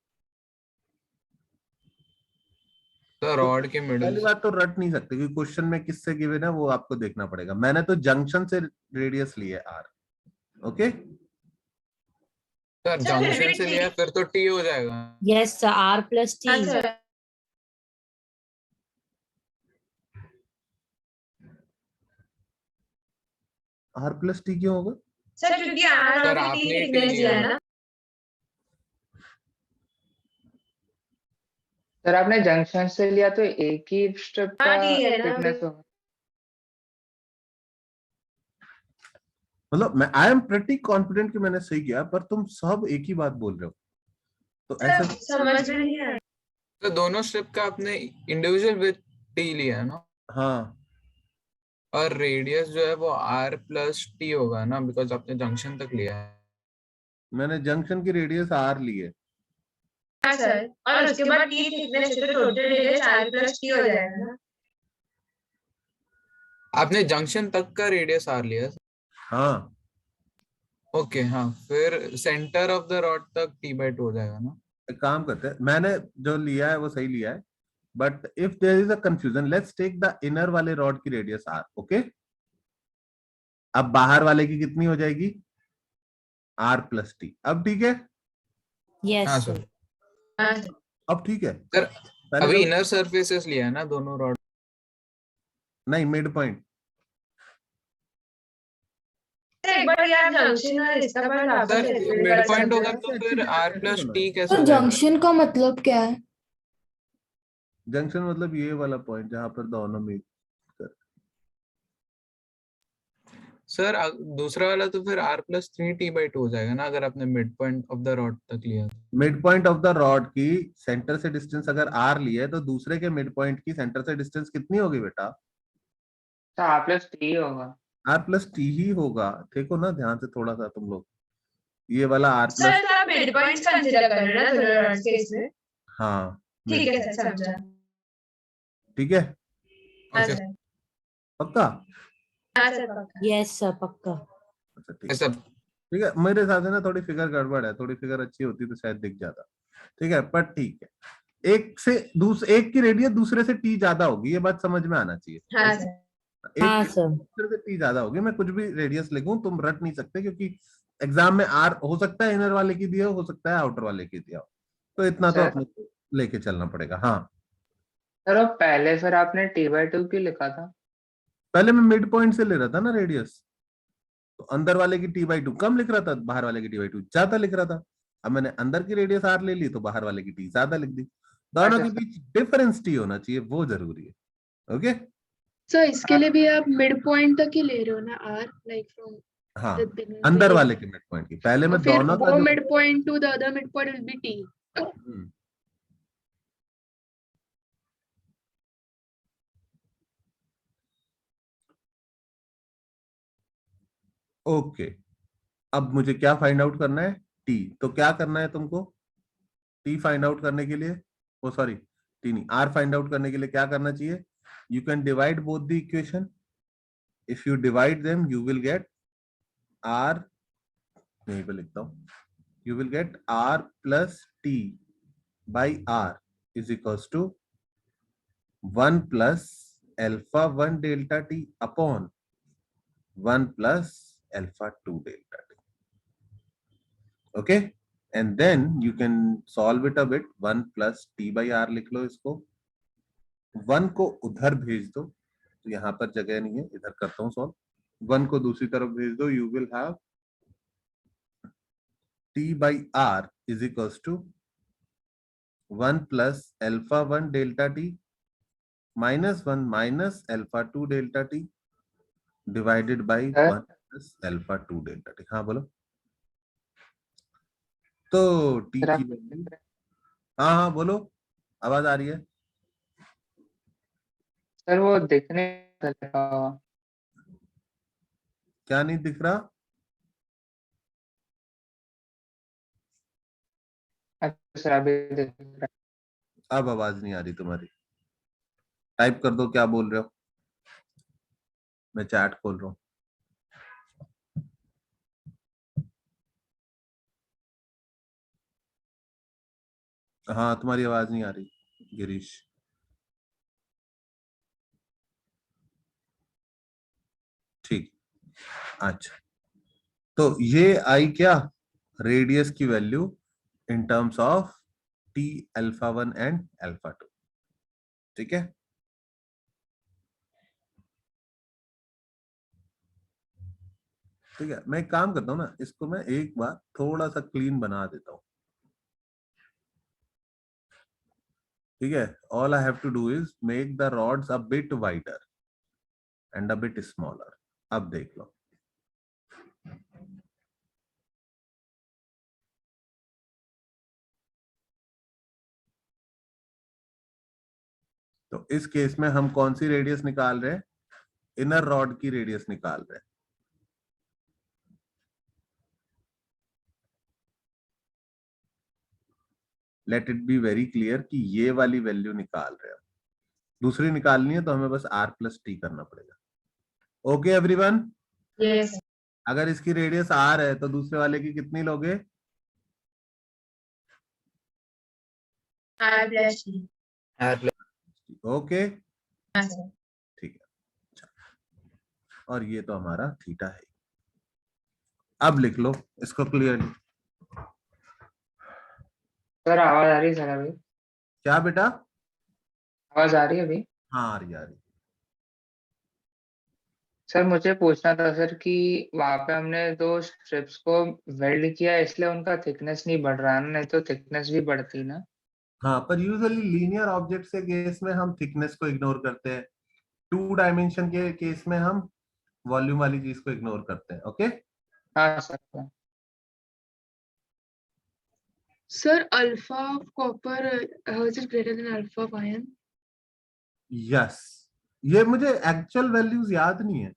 तो रॉड के पहली मिडिल। बात तो रट नहीं सकते क्योंकि क्वेश्चन में किससे गिवन है वो आपको देखना पड़ेगा। मैंने तो जंक्शन से रेडियस ली है r, ओके? सर जंक्शन से लिया फिर तो t हो जाएगा। Yes sir, r plus t। हाँ सर। r प्लस टी क्यों होगा? सर क्योंकि r सर, और t आपने t थिकनेस लिया दिया है है। ना। सर आपने जंक्शन से लिया तो एक ही स्ट्रिप का हाँ, ठीक है ना। थिकनेस होगा। मतलब मैं आई एम प्रेटी कॉन्फिडेंट कि मैंने सही किया, पर तुम सब एक ही बात बोल रहे हो तो ऐसा समझ में नहीं आया। तो दोनों स्ट्रिप का आपने इंडिविजुअल विथ t लिया है ना, हाँ, और रेडियस जो है वो r प्लस t होगा ना, बिकॉज आपने जंक्शन तक लिया है। मैंने जंक्शन की रेडियस r ली है। हाँ सर, और उसके बाद t थिकनेस तो total radius r plus t हो जाएगा ना। आपने जंक्शन तक का रेडियस r लिया है। हाँ, ओके, हाँ, फिर सेंटर ऑफ द रॉड तक t/2 हो जाएगा ना। एक काम करते हैं, मैंने जो लिया है वो सही लिया है, but if there is a confusion let's take the inner वाले रॉड की रेडियस r, ओके? अब बाहर वाले की कितनी हो जाएगी? r plus T. अब ठीक है? यस हाँ सर। सर। हाँ सर। अब ठीक है? सर पहले अभी तो इनर सरफेसेस लिया है ना दोनों रॉड। नहीं, मिड पॉइंट। एक बार यार जंक्शन और इसका बार वापस सर एक्सप्लेन मिड कर पॉइंट सकते होगा हैं? तो फिर r प्लस t कैसे तो हो जाएगा? जंक्शन का मतलब क्या है? जंक्शन मतलब ये वाला पॉइंट जहां पर दोनों मीट। सर दूसरा वाला तो फिर r प्लस 3t/2 हो जाएगा ना, अगर आपने mid point of the rod तक लिया तो। Mid point of the rod की सेंटर से डिस्टेंस अगर r ली है तो दूसरे के मिड पॉइंट की सेंटर से डिस्टेंस कितनी होगी बेटा? तो r प्लस t होगा। r प्लस टी ही होगा। देखो ना ध्यान से थोड़ा सा तुम लोग, ये वाला r सर प्लस, तो आप मिड पॉइंट कंसीडर कर रहे हैं ना दोनों रॉड्स के इसमें। हाँ ठीक है सर, समझा। ठीक है, हाँ ओके सर। पक्का? हाँ सर पक्का। यस सर, पक्का। अच्छा ठीक है, ऐसा। ठीक है। मेरे हिसाब से ना थोड़ी फिगर गड़बड़ है, थोड़ी फिगर अच्छी होती तो शायद दिख जाता। ठीक है, पर ठीक है, एक की रेडियस दूसरे से टी ज्यादा होगी, ये बात समझ में आना चाहिए। हाँ सर। हाँ एक सर। दूसरे से टी ज्यादा होगी, मैं कुछ भी रेडियस लिखूं तुम रट नहीं सकते, क्योंकि एग्जाम में आर हो सकता है इनर वाले की दिया हो सकता है आउटर वाले की दिया हो, तो इतना तो सर अपने को लेके चलना पड़ेगा। हाँ, सर वो पहले फिर आपने t/2 क्यों लिखा था? पहले मैं मिड पॉइंट से ले रहा था ना रेडियस, तो अंदर वाले की t/2 कम लिख रहा था, बाहर वाले की t/2 ज्यादा लिख रहा था। अब मैंने अंदर की रेडियस r ले ली तो बाहर वाले की t ज्यादा लिख दी। दोनों अच्छा के बीच डिफरेंस t होना चाहिए, वो जरूरी है। ओके, सर इसके लिए भी आप मिड पॉइंट तक ही ले रहे हो ना r, लाइक फ्रॉम हाँ, द बिगिनिंग अंदर वाले के मिड पॉइंट की। पहले मैं फिर दोनों का वो जो mid point two the other mid point will be t। Hmm, okay. अब मुझे क्या फाइंड आउट करना है? टी। तो क्या करना है तुमको टी फाइंड आउट करने के लिए? ओ सॉरी, टी नहीं, आर फाइंड आउट करने के लिए क्या करना चाहिए? You can divide both the equation, if you divide them you will get r, यहीं पे लिखता हूँ, you will get r plus t by r is equals to 1 plus alpha 1 delta t upon 1 plus alpha 2 delta t. Okay, and then you can solve it a bit. 1 plus t by r लिख लो इसको, 1 को उधर भेज दो, तो यहाँ पर जगह नहीं है, इधर करता हूँ सॉल्व, 1 को दूसरी तरफ भेज दो, you will have t by r is equals to 1 plus alpha 1 delta t minus 1 minus alpha 2 delta t divided by Sir? 1 plus alpha 2 delta t. हाँ बोलो. तो t सर की वैल्यू, हाँ हाँ बोलो, आवाज आ रही है. सर वो दिखने लगा। क्या नहीं दिख रहा? अच्छा सर अभी दिख रहा है। अब आवाज नहीं आ रही तुम्हारी. टाइप कर दो क्या बोल रहे हो, मैं चैट खोल रहा हूँ. हाँ तुम्हारी आवाज नहीं आ रही गिरीश. ठीक, अच्छा, तो ये आई क्या, रेडियस की value in terms of T alpha 1 and alpha 2. ठीक है, ठीक है. मैं एक काम करता हूँ ना, इसको मैं एक बार थोड़ा सा क्लीन बना देता हूँ. ठीक है, all I have to do is make the rods a bit wider and a bit smaller. अब देख लो, तो इस केस में हम कौन सी रेडियस निकाल रहे हैं, इनर रॉड की रेडियस निकाल रहे हैं. Let it be very clear कि ये वाली वैल्यू निकाल रहे हैं. दूसरी निकालनी है तो हमें बस r प्लस टी करना पड़ेगा. ओके एवरीवन, यस अगर इसकी रेडियस r है तो दूसरे वाले की कितनी लोगे? R plus T. ओके, हाँ सर। ठीक है. अच्छा, और ये तो हमारा थीटा है. अब लिख लो इसको क्लियरली. सर आवाज आ रही है सर अभी? क्या बेटा? आवाज आ रही है अभी? हाँ आ रही आ रही. सर मुझे पूछना था सर कि वहां पे हमने दो स्ट्रिप्स को वेल्ड किया इसलिए उनका थिकनेस नहीं बढ़ रहा है ना, नहीं तो थिकनेस भी बढ़ती ना। हाँ, पर यूजुअली लीनियर ऑब्जेक्ट के केस में हम थिकनेस को इग्नोर करते हैं, 2 डायमेंशन के केस में हम वॉल्यूम वाली चीज को इग्नोर करते हैं. ओके, हाँ sir. Sir, alpha of copper, how is it greater than alpha of iron? Yes. ये मुझे एक्चुअल वैल्यूज याद नहीं है.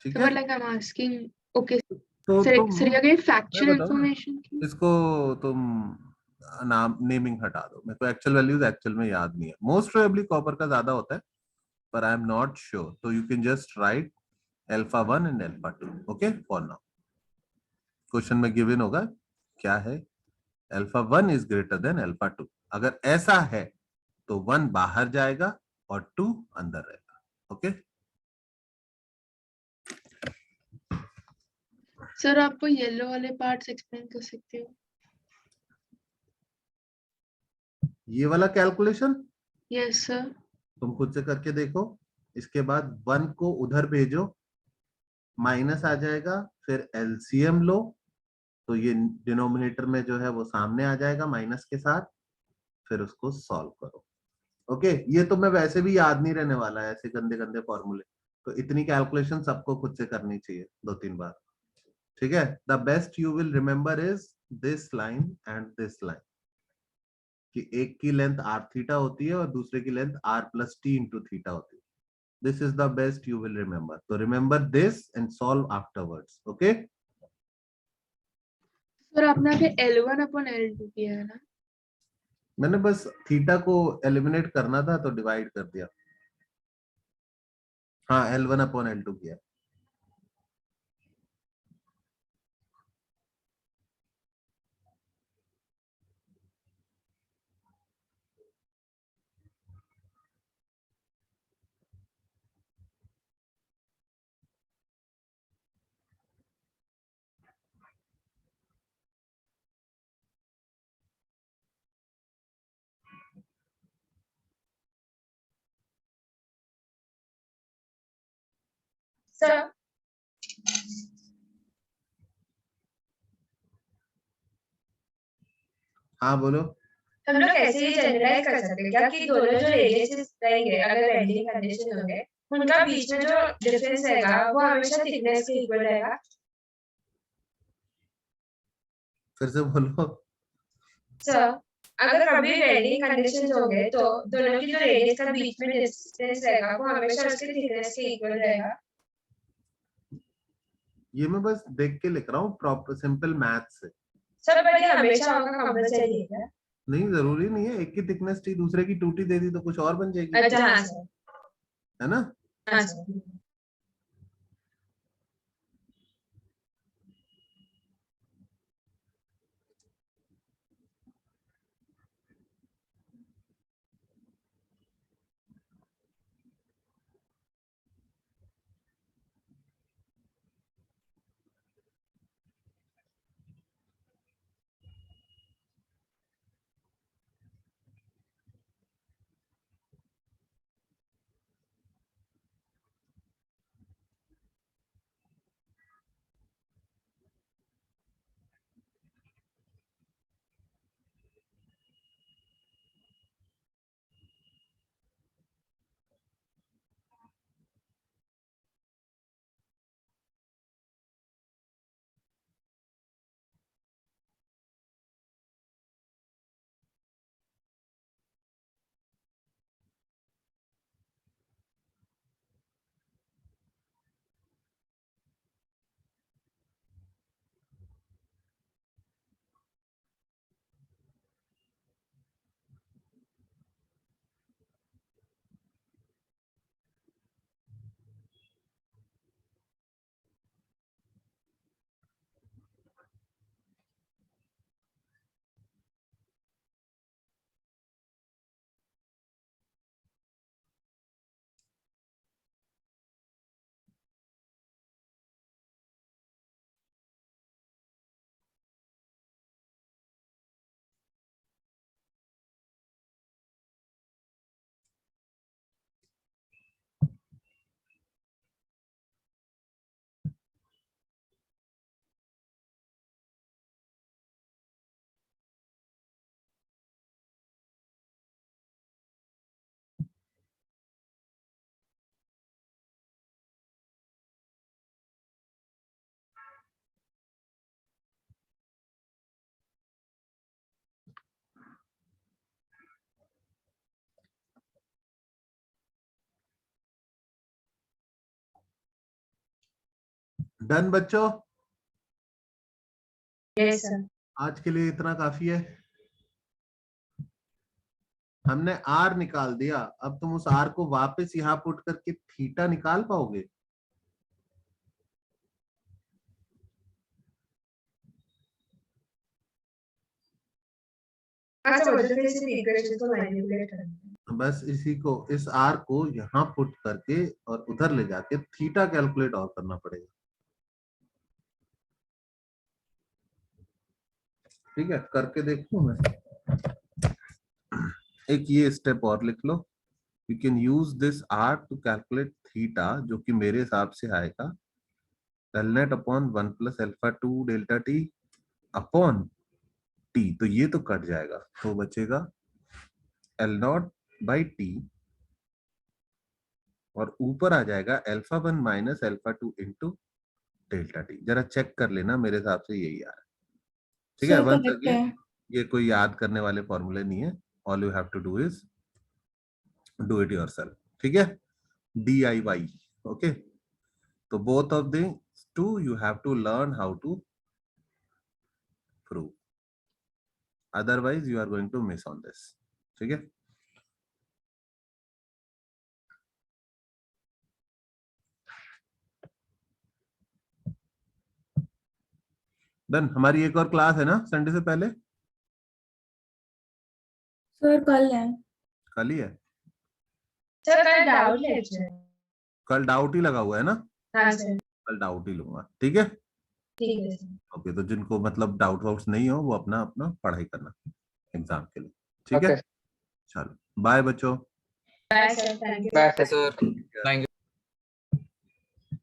ठीक So, है, but like I'm asking, okay, तो sir, तुम sir, you're getting factual मैं बताऊं ना, information. इसको तुम नाम नेमिंग हटा दो. मेरे को एक्चुअल वैल्यूज एक्चुअल में याद नहीं है. मोस्ट प्रोबेबली कॉपर का ज्यादा होता है, पर आई एम नॉट श्योर. तो you can just right alpha 1 and alpha 2. Okay, for now question में गिवन होगा क्या है, alpha 1 is greater than alpha 2. अगर ऐसा है तो 1 बाहर जाएगा और 2 अंदर रहेगा. ओके, Sir, आप वो येलो वाले पार्ट्स एक्सप्लेन कर सकते हो? ये वाला कैलकुलेशन Yes, sir. तुम खुद से करके देखो. इसके बाद 1 को उधर भेजो, माइनस आ जाएगा, फिर एलसीएम लो, तो ये डिनोमिनेटर में जो है वो सामने आ जाएगा माइनस के साथ, फिर उसको सॉल्व करो. ओके, ये तो मैं वैसे भी याद नहीं रहने वाला है ऐसे गंदे गंदे फॉर्मूले, तो इतनी कैलकुलेशन सबको खुद से करनी चाहिए 2-3 बार. ठीक है, the best you will remember is this line and this line, कि एक की लेंथ r थीटा होती है और दूसरे की length r plus T into theta होती है. This is the best you will remember. तो remember this and solve afterwards. Okay, Sir, आपने आगे L1 upon L2 किया है ना? मैंने बस थीटा को एलिमिनेट करना था तो डिवाइड कर दिया. हाँ L1 अपॉन L2 किया। सर हाँ बोलो। हम लोग ऐसे ही जनरलाइज कर सकते हैं क्या कि दोनों जो रेडियसेस रहेंगे अगर वेल्डिंग कंडीशन होंगे उनका बीच में जो डिफरेंस रहेगा वो हमेशा थिकनेस के इक्वल रहेगा। फिर से बोलो। सर अगर कभी वेल्डिंग कंडीशन होंगे तो दोनों की जो रेडियस का बीच में डिस्टेंस रहेगा वो हमेशा उसके थिकनेस के इक्वल रहेगा। ये मैं बस देख के लिख रहा हूँ प्रॉपर सिंपल मैथ से। सर पर ये हमेशा होगा कंपलसरी है क्या? नहीं जरूरी नहीं है, एक की थिकनेस टी दूसरे की 2t दे दी तो कुछ और बन जाएगी, अच्छा हाँ सर। है ना। हाँ सर। डन बच्चों, यस सर। आज के लिए इतना काफी है। हमने R निकाल दिया, अब तुम उस R को वापस यहाँ पुट करके थीटा निकाल पाओगे? हाँ सर मुझे फिर से इक्वेशन को मैनिपुलेट करना है। बस इसी को, इस R को यहाँ पुट करके और उधर ले जाके थीटा कैलकुलेट और करना पड़ेगा। ठीक है, करके देखूं मैं। एक ये स्टेप और लिख लो, you can use this R to calculate theta, जो कि मेरे हिसाब से आएगा del net upon 1 plus alpha 2 delta T upon T. तो ये तो कट जाएगा, तो बचेगा एल नॉट बाई टी और ऊपर आ जाएगा alpha 1 minus alpha 2 into delta T. जरा चेक कर लेना, मेरे हिसाब से यही आ रहा है। ठीक है, वंस अगेन ये कोई याद करने वाले फॉर्मूले नहीं है, all you have to do is do it yourself. ठीक है, DIY। ओके, तो both of the two you have to learn how to prove, otherwise you are going to miss on this. ठीक है। देन हमारी एक और क्लास है ना संडे से पहले, सर कल है। कल ही है? सर कल डाउट लेक्चर। कल डाउट ही लगा हुआ है ना? हाँ सर, कल डाउट ही लूंगा, ठीक है। ठीक है सर। ओके, तो जिनको मतलब डाउट वाउट्स नहीं हो वो अपना अपना पढ़ाई करना एग्जाम के लिए, ठीक है। ओके चलो बाय बच्चों। Bye sir, thank you. Bye sir. Sir thank you.